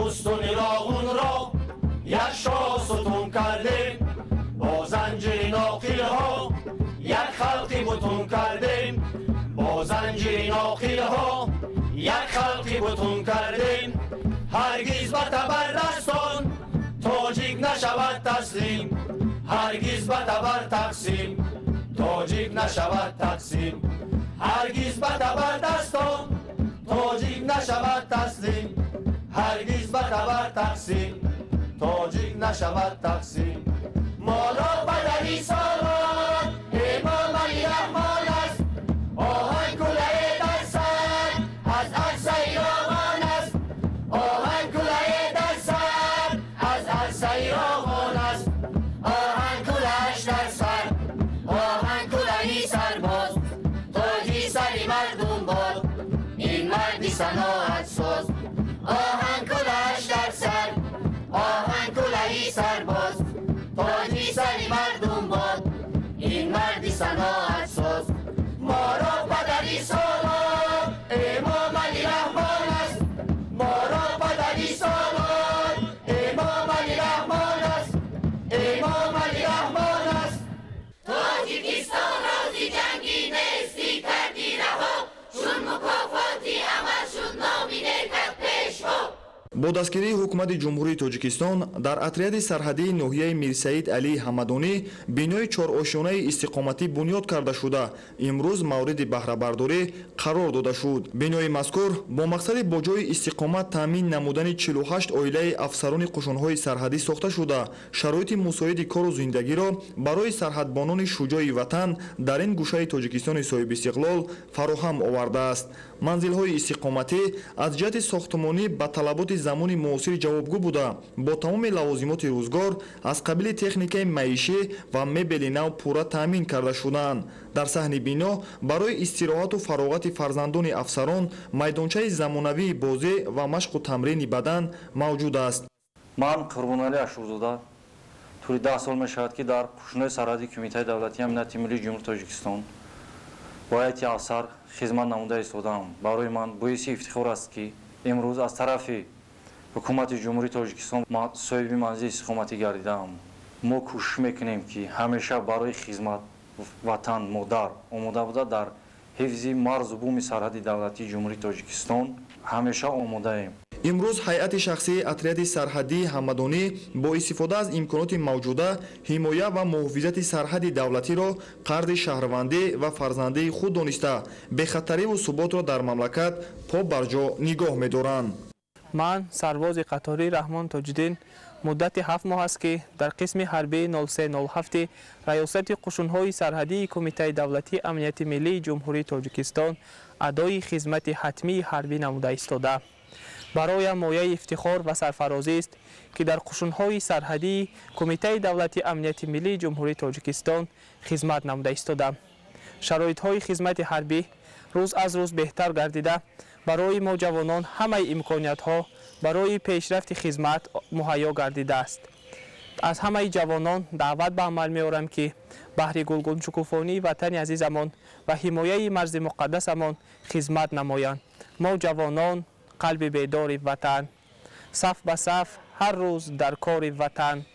Speaker 21: استون راغون را یک شاه ستون کردیم با زنجیر ناقیل ها یک خلقی بتون کردیم با زنجیر ناقیل ها یک خلقی بتون کردیم هرگز به تبردستان تاجیک نشود تسلیم هرگز به تبر تقسیم تاجیک نشود تقسیم هرگز به تبردستان تاجیک نشود تسلیم هرگز به تبر تقسیم تاجیک نشود تقسیم ما را بدنی سالان امامعلی رحمان است آهن کوله در سر از عرصه آغان است آهن کوله در سر از عرصه آغان است آهن کولهش در سر آهن کولهی سرباز تاجی سری مردم باد این مردی صناعت ساز آهن کولهش در سر آهن کولهی سرباز سر مردم باد این مردی صناعت ساز ما را پدری سالار امام علی رحمان است ما را پدری سالار امام علی رحمان است امام علی رحمان است تاجیکستان رازی جنگی نیستی کردی رها چون مکافاتی عمل شد نامینه کرد پیشوا.
Speaker 20: با دستگیری حکومت جمهوری تاجیکستان در اطریاد سرحدی ناحیه میرسعید علی حمدانی بینای چهارآشیانه استقامتی بنیاد کرده شده امروز مورد بهره برداری قرار داده شد. بینای مذکور با مقصد با جای استقامت تامین نمودن 48 عائله افسران قشونهای سرحدی ساخته شده شرایط مساعد کار و زندگی را برای سرحدبانان شجاع وطن در این گوشه تاجیکستان صاحب استقلال فراهم آورده است. منزل‌های استقامتی از جهت ساختمانی به طلبات زمان معاصر جوابگو بوده با تمام لوازمات روزگار از قبیل تکنیک معیشی و مبل نو پورا تامین کرده شدند. در صحن بینا برای استراحت و فراغت فرزندان افسران میدانچه زمانوی بازی و مشق و تمرین بدن موجود است.
Speaker 1: من قربانعلی اشورزاده طوری 10 سال میشود که در قشونهای سرحدی کمیته دولتی امنیت ملی جمهوری تاجیکستان با هیئت افسر خدمت نموده ایستادم. برای من باعث افتخار است که امروز از طرف حکومت جمهوری تاجیکستان صاحب منزل استقامتی گردیدم. ما کوشش میکنیم که همیشه برای خدمت وطن مادر آماده بوده در حفظ مرز و بوم سرحدی دولتی جمهوری تاجیکستان همیشه آماده ایم.
Speaker 20: امروز هیئت شخصی اطریاد سرحدی حمدانی با استفاده از امکانات موجوده حمایت و محافظت سرحد دولتی را قرض شهروندی و فرزندی خود دانسته به خطری و ثبات را در مملکت پا بر جا نگاه می‌دارند.
Speaker 22: من سرباز قطاری رحمان تاج‌الدین مدت 7 ماه است که در قسم حربی 0307 ریاست قشونهای سرحدی کمیته دولتی امنیت ملی جمهوری تاجیکستان ادای خدمت حتمی حربی نموده ایستاده. برای مایه افتخار و سرفرازی است که در قشونهای سرحدی کمیته دولتی امنیت ملی جمهوری تاجیکستان خدمت نموده ایستادم. شرایط‌های خدمت حربی روز از روز بهتر گردیده برای ما جوانان همه امکانیت‌ها برای پیشرفت خدمت مهیا گردیده است. از همه جوانان دعوت به عمل می‌آورم که بهر گلگون شکوفانی وطن عزیزمان و حمایت مرز مقدسمان خدمت نمایند. ما جوانان قلب بیدار وطن صف به صف هر روز در کار وطن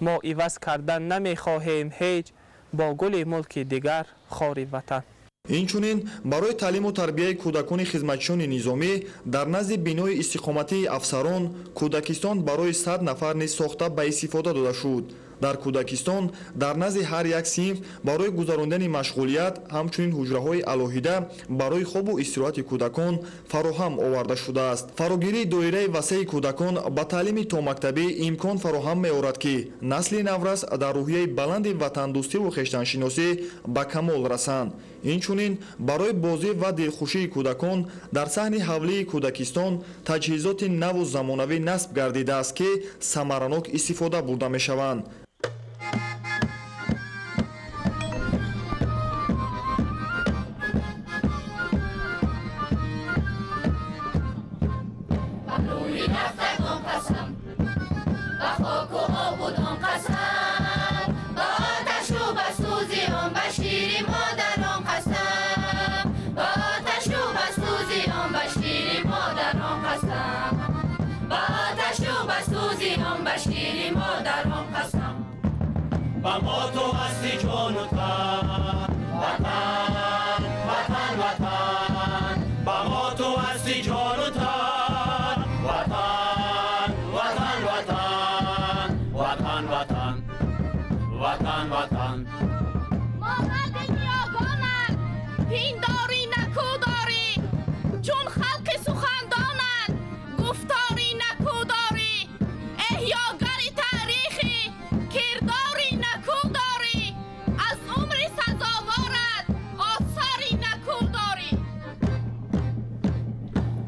Speaker 22: ما عوض کردن نمیخواهیم هیچ با گل ملک دیگر خار وطن.
Speaker 20: اینچنین برای تعلیم و تربیت کودکان خدمتچیان نظامی در نزد بینای استقامتی افسران کودکستان برای 100 نفر نیز ساخته به استفاده داده شد. در کودکستان در نزد هر یک صنف برای گذراندن مشغولیت همچنین حجره‌های علاهیده برای خواب و استراحت کودکان فراهم آورده شده است. فراگیری دایره وسیع کودکان با تعلیم تا مکتبی امکان فراهم می‌آورد که نسل نورس در روحیه بلند وطندوستی و خویشتن‌شناسی به کمال رسند. اینچنین برای بازی و دلخوشی کودکان در صحن حولی کودکستان تجهیزات نو و زمانوی نصب گردیده است که ثمرناک استفاده برده می‌شوند.
Speaker 21: با ما تو هستی جان و تن وطن وطن وطن با ما تو هستی جان و تن وطن وطن وطن وطن وطن وطن وطن
Speaker 23: ما مرد نیاگانند پینداری نکوداری چون خلق سخندانند گفتاری نکوداری احیاگری تاریخی کرداری نکوداری از عمر سزاوارد آثاری نکوداری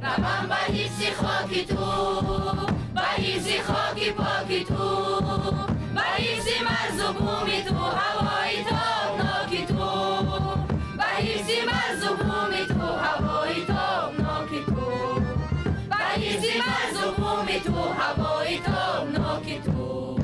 Speaker 21: روان به حفظ خاکی تو به حفظ خاکی پاکی تو به حفظ مرز و بومی تو هوای تابناکی تو به حفظ مرز و بومی تو هوای تابناکی تو به حفظ مرز و بومی تو هوای تابناکی تو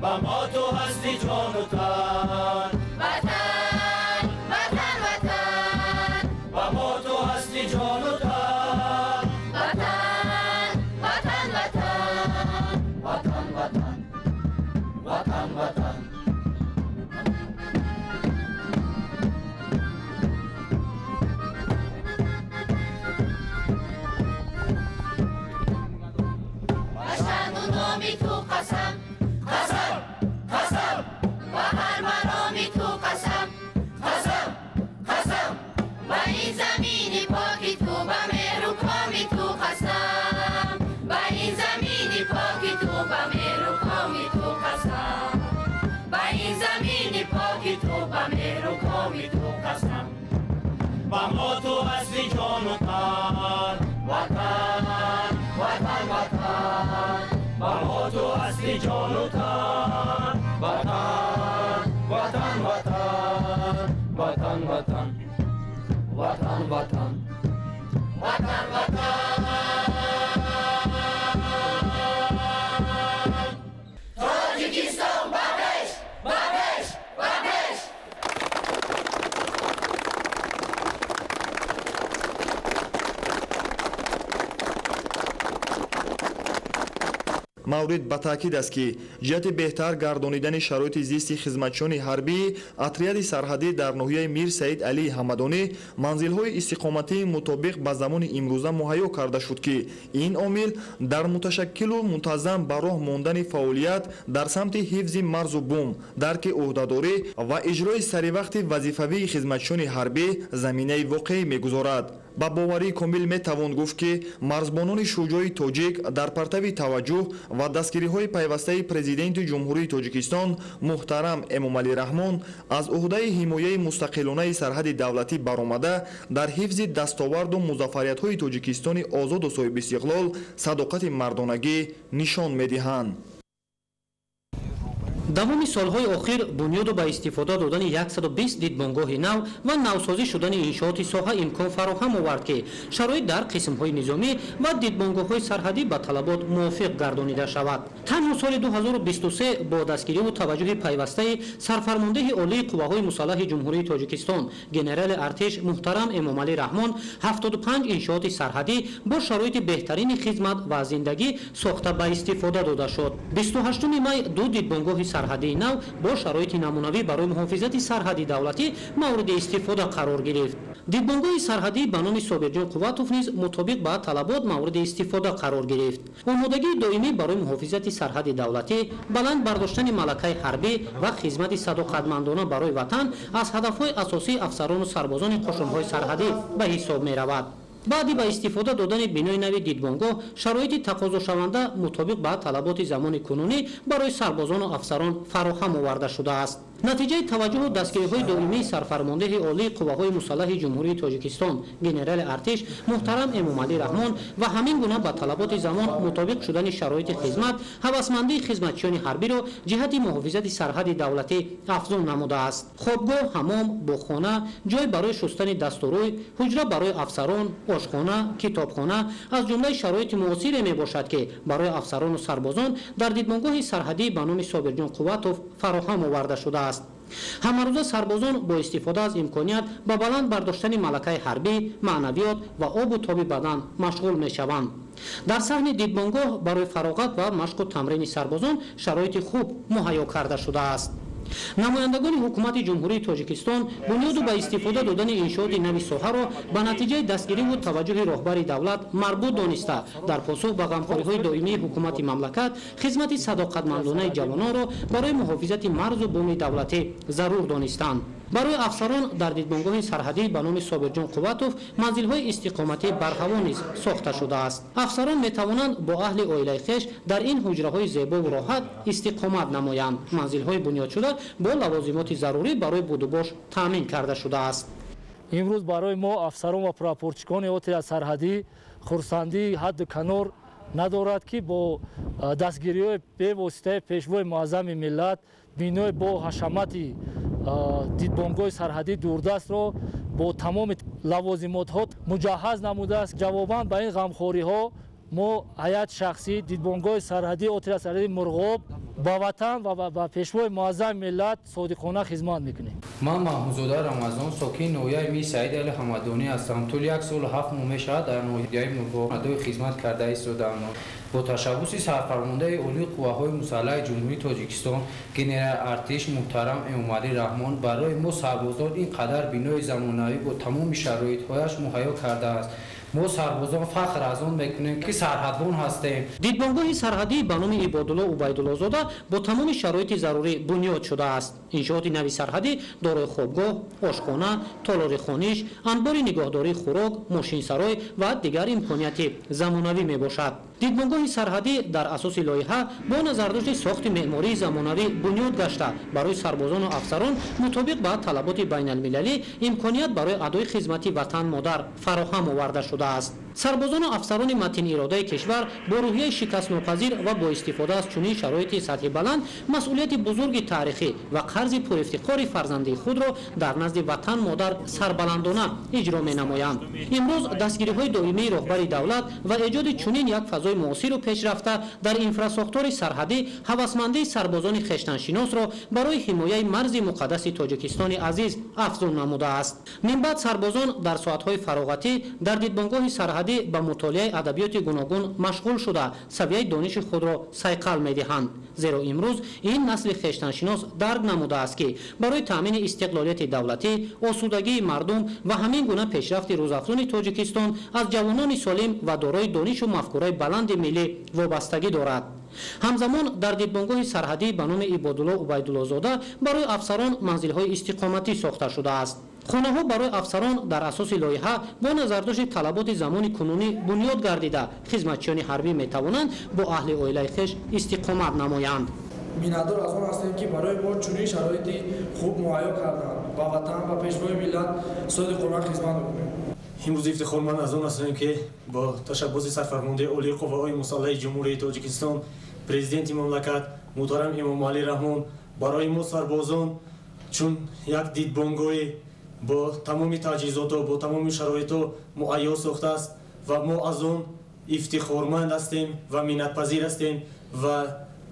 Speaker 21: با ما تو هستی جان و تن
Speaker 23: وطن وطن وطن
Speaker 21: با ما تو هستی جان و تن
Speaker 23: وطن وطن
Speaker 21: وطن وطن وطن وطن
Speaker 23: بشن و نامی تو قسم قسم قسم و هر مرامی تو قسم قسم قسم و این زمین پاکی تو به مهر و کامی تو قسم و این زمین پاکی تو به مهر و کامی تو قسم و این زمین پاکی تو به مهر و کامی تو قسم
Speaker 21: با ما تو هستی جان و تن وطن وطن وطن با ما تو هستی جان و تن وطن وطن وطن وطن وطن وطن وطن
Speaker 23: وطن وطن تاجیکستان بابش بابش بابش
Speaker 20: маврид ба таъкид аст ки ҷиҳати беҳтар гардонидани шароити зисти хизматчиёни ҳарбии отряди сарҳадӣ дар ноҳияи мир саид алии ҳамадонӣ манзилҳои истиқоматии мутобиқ ба замони имрӯза муҳайё карда шуд ки ин омил дар муташаккилу мунтазам ба роҳ мондани фаъолият дар самти ҳифзи марзу бум дарки ӯҳдадорӣ ва иҷрои саривақти вазифавии хизматчиёни ҳарбӣ заминаи воқеӣ мегузорад. ба боварии комил метавон гуфт ки марзбонони шуҷои тоҷик дар партави таваҷҷӯҳ ва дастгириҳои пайвастаи президенти ҷумҳурии тоҷикистон муҳтарам эмомалӣ раҳмон аз уҳдаи ҳимояи мустақилонаи сарҳади давлатӣ баромада дар ҳифзи дастоварду музаффариятҳои тоҷикистони озоду соҳибистиқлол садоқати мардонагӣ нишон медиҳанд.
Speaker 11: давоми солҳои охир бунёду ба истифода додани 120 дидбонгоҳи нав ва навсозӣ шудани иншооти соҳа имкон фароҳам овард ки шароит дар қисмҳои низомӣ ва дидбонгоҳҳои сарҳадӣ ба талабот мувофиқ гардонида шавад. танҳо соли 2023 бо дастгириву таваҷҷӯҳи пайвастаи сарфармондеҳи олии қувваҳои мусаллаҳи ҷумҳурии тоҷикистон генерали артиш муҳтарам эмомалӣ раҳмон 75 иншооти сарҳадӣ бо шароити беҳтарини хизмат ва зиндагӣ сохта ба истифода дода шуд. 28 май ду дидбонгоҳи сарҳадии нав бо шароити намунавӣ барои муҳофизати сарҳади давлатӣ мавриди истифода қарор гирифт. дидбонгоҳи сарҳадӣ ба номи Собирҷон Қувватов низ мутобиқ ба талабот мавриди истифода қарор гирифт. омодагии доимӣ барои муҳофизати сарҳади давлатӣ, баланд бардоштани малакаи ҳарбӣ ва хизмати садоқатмандона барои ватан аз ҳадафҳои асосии афсарону сарбозони қушунҳои сарҳадӣ ба ҳисоб меравад. баъди ба истифода додани бинои нави дидбонгоҳ шароити тақозошаванда мутобиқ ба талаботи замони кунунӣ барои сарбозону афсарон фароҳам оварда шудааст. натиҷаи таваҷҷӯҳу дастгириҳои доимии сарфармондеҳи олии қувваҳои мусаллаҳи ҷумҳурии тоҷикистон генерали артиш муҳтарам эмомалӣ раҳмон ва ҳамин гуна ба талаботи замон мутобиқ шудани шароити хизмат ҳавасмандии хизматчиёни ҳарбиро ҷиҳати муҳофизати сарҳади давлатӣ афзун намудааст. хобгоҳ, ҳамом, боғхона, ҷой барои шустани дастурӯй, ҳуҷра барои афсарон, ошхона, китобхона аз ҷумлаи шароити муосире мебошад ки барои афсарону сарбозон дар дидбонгоҳи сарҳадӣ ба номи Собирҷон Қувватов фароҳам оварда шудааст. ҳамарӯза сарбозон бо истифода аз имконият ба баланд бардоштани малакаи ҳарбӣ, маънавиёт ва обу тоби бадан машғул мешаванд. дар саҳни дидбонгоҳ барои фароғат ва машқу тамрини сарбозон шароити хуб муҳайё карда шудааст. намояндагони ҳукумати ҷумҳурии тоҷикистон бунёду ба истифода додани иншооти нави соҳаро ба натиҷаи дастгириву таваҷҷӯҳи роҳбари давлат марбут дониста дар посух ба ғамхориҳои доимии ҳукумати мамлакат хизмати садоқатмандонаи ҷавононро барои муҳофизати марзу буми давлатӣ зарур донистанд. барои афсарон дар дидбонгоҳи сарҳадӣ ба номи Собирҷон Қувватов манзилҳои истиқоматӣ барҳаво низ сохта шудааст. афсарон метавонанд бо аҳли оилаи хеш дар ин ҳуҷраҳои зебову роҳат истиқомат намоянд. манзилҳои бунёдшуда бо лавозимоти зарурӣ барои будубош таъмин карда шудааст.
Speaker 4: имрӯз барои мо афсарон ва прапорчикони отряд сарҳадӣ хурсандии ҳадду канор надорад ки бо дастгириҳои бевоситаи пешвои муаззами миллат бинои бо ҳашамати дидбонгоҳи сарҳадӣ дурдастро бо тамоми лавозимотҳо муҷаҳҳаз намудааст. ҷавобан ба ин ғамхориҳо мо ҳайат шахсӣ дидбонгоҳи сарҳадӣ отила сарҳади мурғоб ба ватан ва ба пешвои муаззами миллат содиқона хизмат мекунем.
Speaker 5: ман маҳмудзода рамазон сокини ноҳияи мир саид али ҳамадонӣ ҳастам. тӯли 1 сол 7 моҳ мешавад дар ноҳияи мурғоб адои хизмат карда истодам. бо ташаббуси сарфармондаи олии қувваҳои мусаллаҳи ҷумҳурии тоҷикистон генерал артиш муҳтарам эмомалӣ раҳмон барои мо сарбозон ин қадар бинои замонавӣ бо тамоми шароитҳояш муҳайё кардааст. мо сарбозон фахр аз он мекунем ки сарҳадбон ҳастем.
Speaker 11: дидбонгоҳи сарҳадӣ ба номи ибодулло убайдуллозода бо тамоми шароити зарурӣ бунёд шудааст. иншооти нави сарҳадӣ дорои хобгоҳ, ошхона, толори хониш, анбори нигоҳдории хӯрок, мошинсарой ва дигар имконияти замонавӣ мебошад. дидбонгоҳи сарҳадӣ дар асоси лоиҳа бо назардошти сохти меъмории замонавӣ бунёд гашта барои сарбозону афсарон мутобиқ ба талаботи байналмилалӣ имконият барои адои хизмати ватан модар фароҳам оварда шудааст. сарбозону афсарони матнииродаи кишвар бо рӯҳияи шикастнопазир ва бо истифода аз чунин шароити сатҳи баланд масъулияти бузурги таърихӣ ва қарзи пуристиқрори фарзандии худро дар назди ватан модар сарбаландона иҷро менамоянд. имрӯз дастгириҳои доимии роҳбари давлат ва эҷоди чунин як фазои муосиру пешрафта дар инфраструктураи сарҳадӣ ҳавасмандии сарбозони хештаншиносро барои ҳимояи марзи муқаддаси тоҷикистони азиз афзун намудааст. минбаъд сарбозон дар соатҳои фароғатӣ дар дидбонгоҳи сарҳадӣ ба мутолиаи адабиёти гуногун машғул шуда савияи дониши худро сайқал медиҳанд. зеро имрӯз ин насли хештаншинос дарк намудааст ки барои таъмини истиқлолияти давлатӣ, осудагии мардум ва ҳамин гуна пешрафти рӯзафзуни тоҷикистон аз ҷавонони солим ва дорои донишу мафкураи баланди миллӣ вобастагӣ дорад. ҳамзамон дар дидбонгоҳи сарҳадӣ ба номи ибодулло убайдуллозода барои афсарон манзилҳои истиқоматӣ сохта шудааст. хонаҳо барои афсарон дар асоси лоиҳа бо назардошти талаботи замони кунунӣ бунёд гардида хизматчиёни ҳарбӣ метавонанд бо аҳли оилаи хеш истиқомат намоянд.
Speaker 7: миннатдор аз он ҳастем ки барои мо чунин шароити хуб муҳайё карданд ба ватан ва пешвои миллат содиқона хизмат мекунем.
Speaker 8: имрӯз ифтихорманд аз он ҳастем ки бо ташаббуси сарфармондаи олии қувваҳои мусаллаҳи ҷумҳурии тоҷикистон президенти мамлакат муҳтарам эмомалӣ раҳмон барои мо сарбозон чун як дидбонгоҳи бо тамоми таҷҳизоту бо тамоми шароиту муайё сохтааст ва мо аз он ифтихорманд ҳастем ва миннатпазир ҳастем ва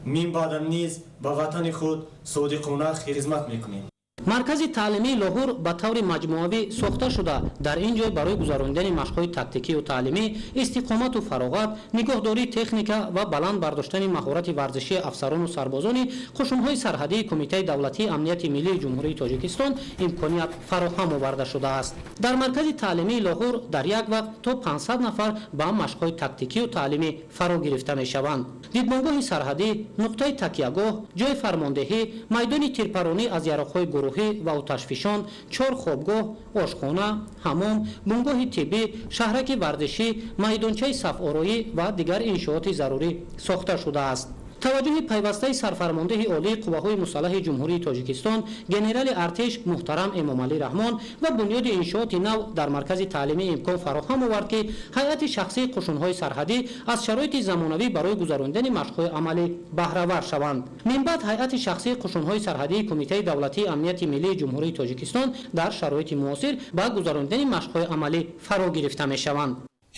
Speaker 8: мин баъдам низ ба ватани худ содиқона хизмат мекунем.
Speaker 11: маркази таълимии лоҳур ба таври маҷмуавӣ сохта шуда дар ин ҷой барои гузарондани машқҳои тактикию таълимӣ, истиқомату фароғат, нигоҳдории техника ва баланд бардоштани маҳорати варзишии афсарону сарбозони қушунҳои сарҳадии Кумитаи давлатии амнияти миллии ҷумҳурии Тоҷикистон имконият фароҳам оварда шудааст. дар маркази таълимии лоҳур дар як вақт то 500 нафар ба машқҳои тактикию таълимӣ фаро гирифта мешаванд. дидбонгоҳи сарҳадӣ, нуқтаи такягоҳ, ҷои фармондеҳӣ, майдони тирпаронӣ аз яроқҳои гурӯҳӣ ва оташфишон, 4 хобгоҳ, ошхона, ҳамом, бунгоҳи тиббӣ, шаҳраки варзишӣ, майдончаи сафороӣ ва дигар иншооти зарурӣ сохта шудааст. таваҷҷуҳи пайвастаи сарфармондаи олии қувваҳои мусаллаҳи ҷумҳурии Тоҷикистон генерали артиш муҳтарам Эмомалӣ Раҳмон ва бунёди иншооти нав дар маркази таълимӣ имкон фароҳам овард ки ҳайати шахсии қушунҳои сарҳадӣ аз шароити замонавӣ барои гузарондани машқҳои амалӣ баҳравар шаванд. минбаъд ҳайати шахсии қушунҳои сарҳадии Кумитаи давлатии амнияти миллии ҷумҳурии Тоҷикистон дар шароити муосир ба гузарондани машқҳои амалӣ фаро гирифта мешаванд.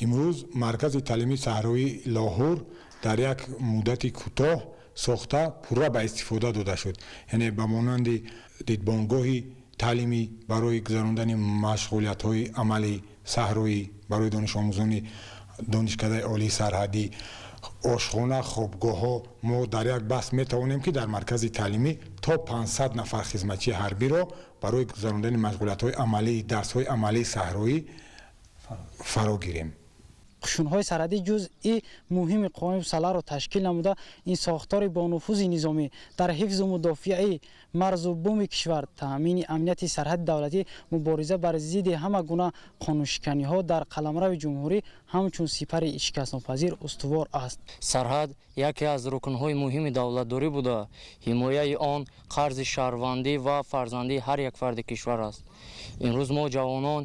Speaker 24: имрӯз маркази таълимии саҳроии лоҳур дар як муддати кӯтоҳ сохта пурра ба истифода дода шуд. яъне ба монанди дидбонгоҳи таълимӣ барои гузарондани машғулиятҳои амалӣ саҳроӣ барои донишомӯзони донишкадаи олии сарҳадӣ, ошхона, хобгоҳҳо, мо дар як баҳс метавонем ки дар маркази таълимӣ то 500 нафар хизматчии ҳарбиро барои гузарондани машғулиятҳои амалии дарсҳои амалии саҳроӣ фаро гирем.
Speaker 25: қушунҳои сарҳадӣ ҷузъи муҳими қонуни мусаллаҳро ташкил намуда ин сохтори бонуфузи низомӣ дар ҳифзу мудофиаи марзу буми кишвар, таъмини амнияти сарҳади давлатӣ, мубориза бар зидди ҳама гуна қонуншиканиҳо дар қаламрави ҷумҳурӣ ҳамчун сипари шикастнопазир устувор аст.
Speaker 26: сарҳад яке аз рукнҳои муҳими давлатдорӣ буда ҳимояи он қарзи шаҳрвандӣ ва фарзандии ҳар як фарди кишвар аст. имрӯз мо ҷавонон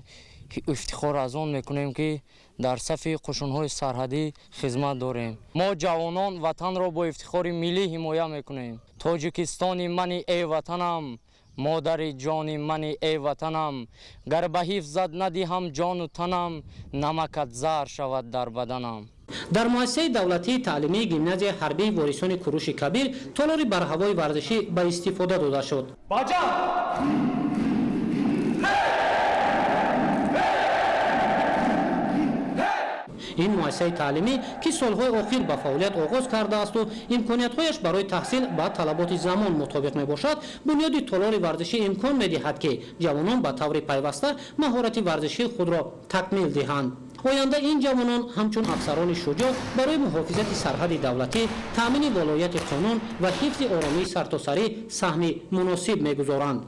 Speaker 26: ифтихор аз он мекунем ки дар сафи қушунҳои сарҳадӣ хизмат дорем. мо ҷавонон ватанро бо ифтихори миллӣ ҳимоя мекунем. тоҷикистони мани эй ватанам, مادر جان من ای وطنم گر به حفظت ندهم جان و تنم نمکت زهر شود در بدنم.
Speaker 11: در مؤسسه دولتی تعلیمی گیمنازیای حربی واریسان کوروش کبیر تالاری برهوای ورزشی به استفاده داده شد. این مؤسسه تعلیمی که سالهای اخیر به فعالیت آغاز کرده است و امکانیت‌هایش برای تحصیل با طلبات زمان مطابق میباشد، بنیاد تالار ورزشی امکان میدهد که جوانان به طور پیوسته مهارت ورزشی خود را تکمیل دهند. آینده این جوانان همچون افسران شجاع برای محافظت سرحد دولتی، تامین ولایت قانون و حفظ آرامی سرتاسری سهم مناسب میگذارند.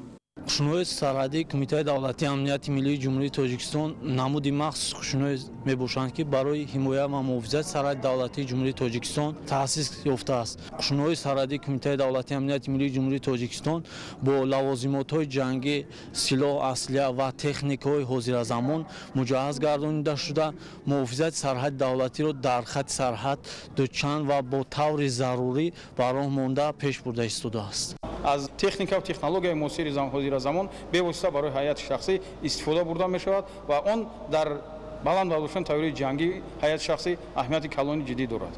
Speaker 3: قушунҳои сарҳадии Кумитаи давлатии амнияти миллии ҷумҳурии Тоҷикистон намуди махсус қушунҳое мебошанд, ки барои ҳимоя ва муҳофизати сарҳади давлатии ҷумҳурии Тоҷикистон таъсис ёфтааст. Қушунҳои сарҳадии Кумитаи давлатии амнияти миллии ҷумҳурии Тоҷикистон бо лавозимотҳои ҷангӣ, силоҳ, аслиҳа ва техникаҳои ҳозиразамон муҷаҳҳаз гардонида шуда, муҳофизати сарҳади давлатиро дар хатти сарҳад дучанд ва бо таври зарурӣ ба роҳ монда пеш бурда истодааст.
Speaker 6: аз техника ва технологияи муосири ҳозиразамон бевосита барои ҳайати шахсӣ истифода бурда мешавад ва он дар баландбалӯшани тайёрии ҷангӣ ҳайати шахсӣ аҳамияти калони ҷиддӣ дорад.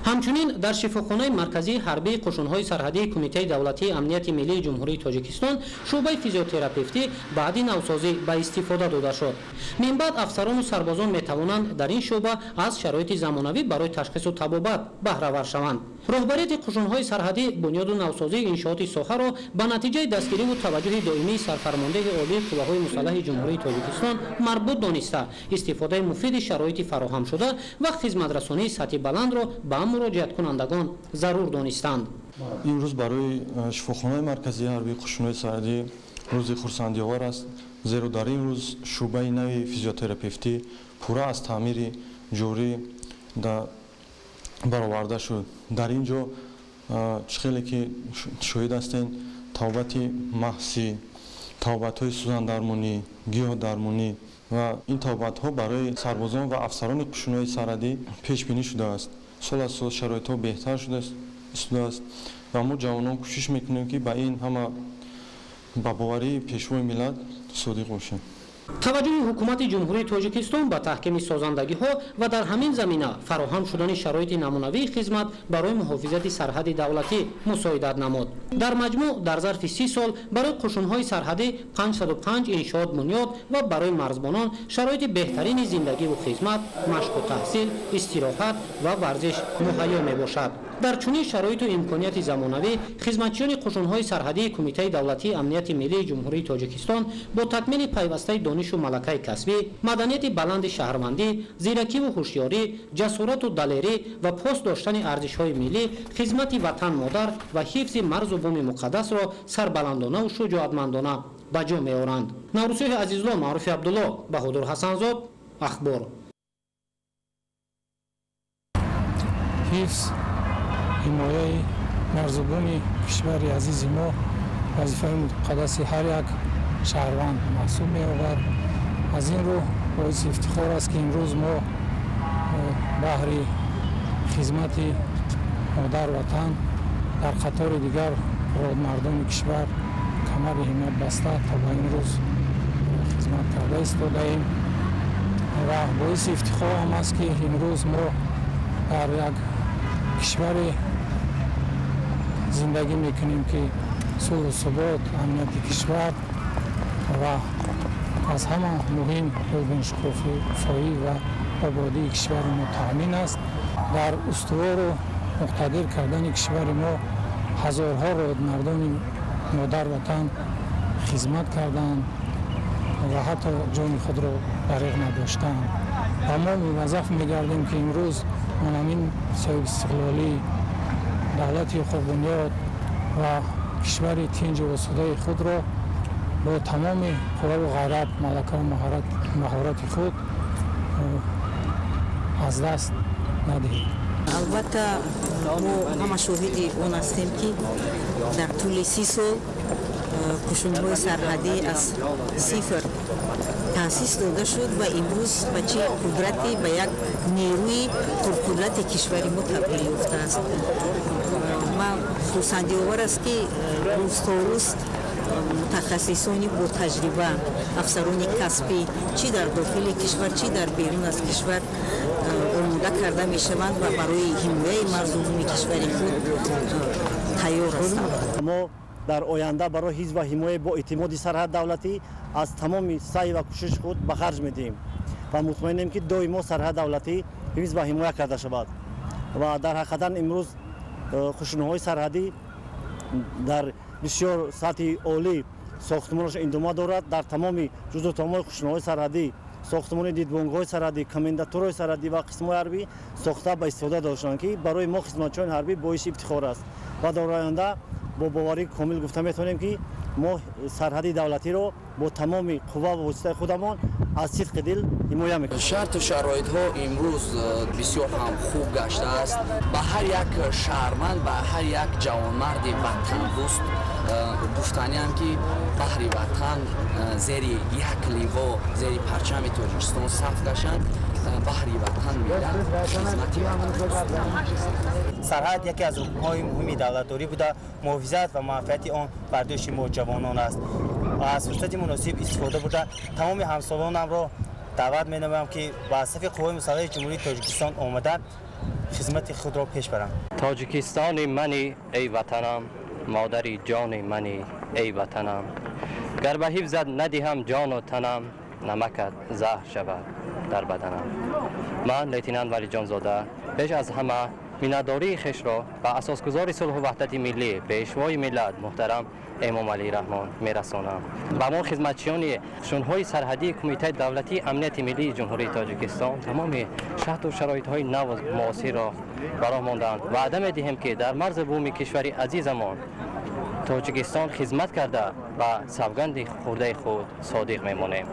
Speaker 11: ҳамчунин дар шифохонаи марказии ҳарбии қушунҳои сарҳадии Кумитаи давлатии амнияти миллии ҷумҳурии Тоҷикистон шӯъбаи физиотерапевтӣ баъди навсозӣ ба истифода дода шуд. Минбаъд афсарону сарбозон метавонанд дар ин шӯъба аз шароити замонавӣ барои ташхису табобат баҳравар шаванд. роҳбарияти қушунҳои сарҳадӣ бунёду навсозии иншооти соҳаро ба натиҷаи дастгириву таваҷҷӯҳи доимии сарфармондаи олии қувваҳои мусаллаҳи ҷумҳурии Тоҷикистон марбут дониста, истифодаи муфиди шароити фароҳамшуда ва хизматрасонии сатҳи баландро ба муроҷиаткунандагон зарур донистанд.
Speaker 18: имрӯз барои шифохонаи марказии ҳарбии қушунҳои сарҳадӣ рӯзи хурсандиовар аст, зеро дар ин рӯз шӯъбаи нави физиотерапевтӣ пурра аз таъмири ҷорӣ бароварда шуд. дар ин ҷо хеле ки шоҳид ҳастем тавбати маҳсӣ, тавбатҳои сӯзандармонӣ, гиёҳдармонӣ ва ин тавбатҳо барои сарбозон ва афсарони қушунҳои сарҳадӣ пешбинӣ шудааст. сол аз сол шароитҳо беҳтар шудааст ва мо ҷавонон кӯшиш мекунем ки ба ин ҳама ба боварии пешвои миллат содиқ бошем.
Speaker 11: таваҷҷӯҳи ҳукумати ҷумҳурии Тоҷикистон ба таҳкими созандагиҳо ва дар ҳамин замина фароҳам шудани шароити намунавии хизмат барои муҳофизати сарҳади давлатӣ мусоидат намуд. дар маҷмӯъ дар зарфи 30 сол барои қушунҳои сарҳадӣ 505 иншоот бунёд ва барои марзбонон шароити беҳтарини зиндагиву хизмат, машқу таҳсил, истироҳат ва варзиш муҳайё мебошад. дар чунин шароиту имконияти замонавӣ хизматчиёни қушунҳои сарҳадии Кумитаи давлатии амнияти миллии ҷумҳурии Тоҷикистон бо такмили пайвастаи донишу малакаи касбӣ, маданияти баланди шаҳрвандӣ, зиракиву ҳушёрӣ, ҷасорату далерӣ ва пос доштани арзишҳои миллӣ, хизмати ватан модар ва ҳифзи марзу буми муқаддасро сарбаландонаву шуҷоатмандона ба ҷо меоранд. Наврусёҳи Азизулло, Маъруфи Абдулло, Баҳодур Ҳасанзод, Ахбор.
Speaker 9: ҳимояи марзубуми кишвари азизи мо вазифаи муқаддаси ҳар як шаҳрванд маҳсуб меёбад. аз ин рӯ боиси ифтихор аст ки имрӯз мо баҳри хизмати модар ватан дар қатори дигар родмардони кишвар камари ҳимат баста то ба ин рӯз хизмат карда истодаем ва боиси ифтихор ҳам аст ки имрӯз мо дар як кишваре зиндагӣ мекунем ки сулҳу субот, амнияти кишвар ва аз ҳама муҳим шукуфоӣ ва ободии кишвари мо таъмин аст. дар устувору муқтадир кардани кишвари мо ҳазорҳо родмардони модар ватан хизмат карданд ва ҳатто ҷони худро дариғ надоштанд. ва мо муваззаф мегардем ки имрӯз монамин соҳибистиқлолии давлати хуббунёд ва кишвари тинҷу осудаи худро бо тамоми қувваву ғайрат, малакаву маҳорати худ аз даст надиҳем.
Speaker 10: албатта мо ҳама шоҳиди он ҳастем ки дар тӯли 30 сол қушунҳои сарҳадӣ аз сифр таъсис дода шуд ва имрӯз ба чӣ қудрате ба як нерӯи пурқудрати кишвари мо табдил ёфтааст. ман хурсандиовар аст ки рӯз то рӯз متخصصانی با تجربه، افسران کسبی چی در داخل کشور چی در بیرون از کشور آماده کرده می شوند و برای حمایت مردم کشور خود تیار هستند.
Speaker 12: ما در آینده برای حفظ و حمایت با اعتماد سرحد دولتی از تمام سعی و کوشش خود به خرج میدیم و مطمئنیم که دائما سرحد دولتی حفظ و حمایت کرده شود و در حقیقت امروز خشونت‌های سرحدی در بسیار سطح عالی ساختمانش اندامه دارد. در تمام جزء تمام خشونت‌های سرحدی ساختمان دیدبانگ‌های سرحدی، کمانداتورهای سرحدی و قسم‌های حربی ساخته به استفاده داشتند که برای ما خدمتچیان حربی باعث افتخار است و در آینده با باوری کامل گفته میتونیم که ما سرحدی دولتی رو با تمام قوا و وسیله خودمان از صدق دل حمایت میکنیم.
Speaker 13: شرط و شرایط ها امروز بسیار هم خوب گشته است. به هر یک شهروند، به هر یک جوانمرد وطن دوست گفتنی هم که بحر وطن زیر یک لیوا زیر پرچم تاجیکستان صف کشند. بحر وطن میدن خدمتی وطن.
Speaker 12: سرحد یکی از رکن‌های مهم دولتداری بوده. محافظت و منفعت آن بر دوش ما جوانان است. از فرصت مناسب استفاده بوده تمام همسالانم را دعوت می‌نمایم که با صف قوای مسلح جمهوری تاجیکستان آمدن خدمت خود را پیش برند.
Speaker 26: تاجیکستان منی ای وطنم، مادری جان منی ای وطنم، گر به حفظت ندهم جان و تنم، نمکت زهر شود در بدنم. من لیتنانت ولی جان زاده پیش از همه میانه‌داری خویش را به اساسگزار صلح و وحدت ملی پیشوای ملت محترم امام علی رحمان میرسانم. و ما خدمتچیان خشونت‌های سرحدی کمیته دولتی امنیت ملی جمهوری تاجیکستان تمام شرط و شرایط‌های نو و معاصر را برای ماندند و وعده می‌دهیم که در مرز بوم کشوری عزیزمان تاجیکستان خدمت کرده و سوگند خورده خود صادق میمانیم.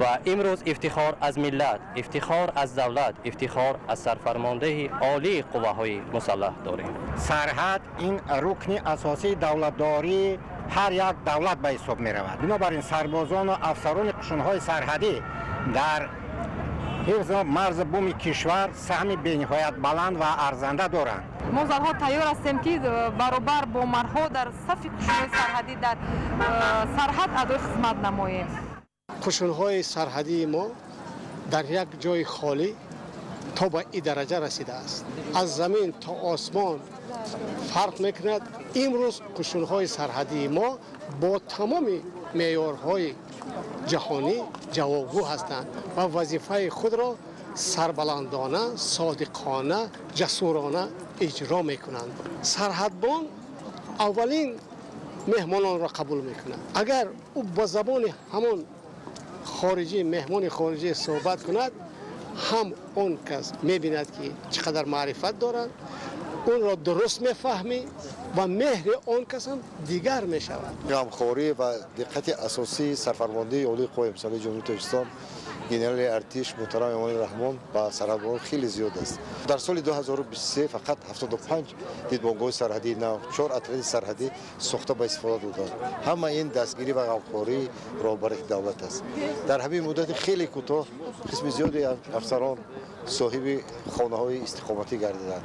Speaker 26: و امروز افتخار از ملت، افتخار از دولت، افتخار از سرفرمانده عالی قواهای مسلح داریم.
Speaker 14: سرحد این رکن اساسی دولتداری هر یک دولت به حساب می رود. بنابراین سربازان و افسران خشونت‌های سرحدی در حفظ مرز بوم کشور سهم بی‌نهایت بلند و ارزنده دارند.
Speaker 15: ما زالها تیار هستیم که برابر با مرها در صف خشونت‌های سرحدی در سرحد ادای خدمت نماییم.
Speaker 16: خشونت‌های سرحدی ما در یک جای خالی تا به این درجه رسیده است. از زمین تا آسمان فرق میکند. امروز خشونت‌های سرحدی ما با تمام معیارهای جهانی جوابگو هستند و وظیفه خود را سربلندانه، صادقانه، جسورانه اجرا میکنند. سرحدبان اولین مهمانان را قبول میکنند. اگر او با زبان همون خارجی مهمان خارجی صحبت کند، هم اون کس میبیند که چقدر معرفت دارد، اون را درست میفهمی و مهر اون کس هم دیگر میشود.
Speaker 17: غمخواری و دقت اساسی سرفرمانده عالی قوای مسلح جمهوری تاجیکستان گنرال ارتش محترم امام رحمان با سرحدبان خیلی زیاد است. در سال 2023 فقط 75 دیدبانگاه سرحدی نو 4 اتریال سرحدی ساخته به استفاده دادند. همه این دستگیری و غمخواری رهبری دولت است. در همین مدت خیلی کوتاه قسم زیادی افسران صاحب خانه‌های استقامتی گردیدند.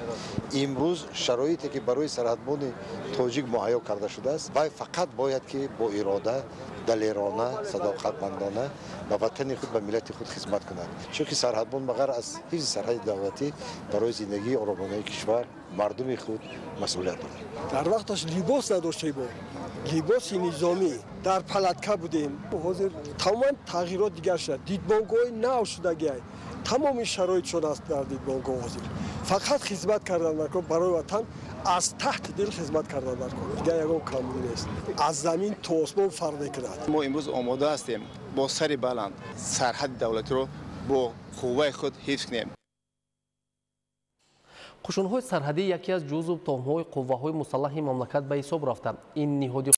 Speaker 17: امروز شرایطی که برای سرحدبان تاجیک مهیا کرده شده است، فقط باید که با اراده، دلیرانه، صداقتمندانه به وطن خود به ملت خود خدمت کنند. چون که سرحدبان بغیر از حفظ سرحد دولتی برای زندگی آرامانه کشور مردم خود مسئولیت دارند.
Speaker 27: در وقتش لباس نداشته بود، لباس نظامی در پلاتکا بودیم. حاضر تمام تغییرات دیگر شد. دیدبانگاه نو شدگی تمام شرایط شده است در دیدبانگاه حاضر. فقط خدمت کردن برای وطن، از تحت دل خدمت کردن دیگر یگان کاملی نیست. از زمین تا آسمان فرق میکند.
Speaker 28: ما امروز آماده هستیم با سر بلند سرحد دولتی رو با قوه خود حفظ کنیم.
Speaker 29: خشونت‌های سرحدی یکی از جزو تام‌های قوه‌های مسلح مملکت به حساب رفته. این نهادی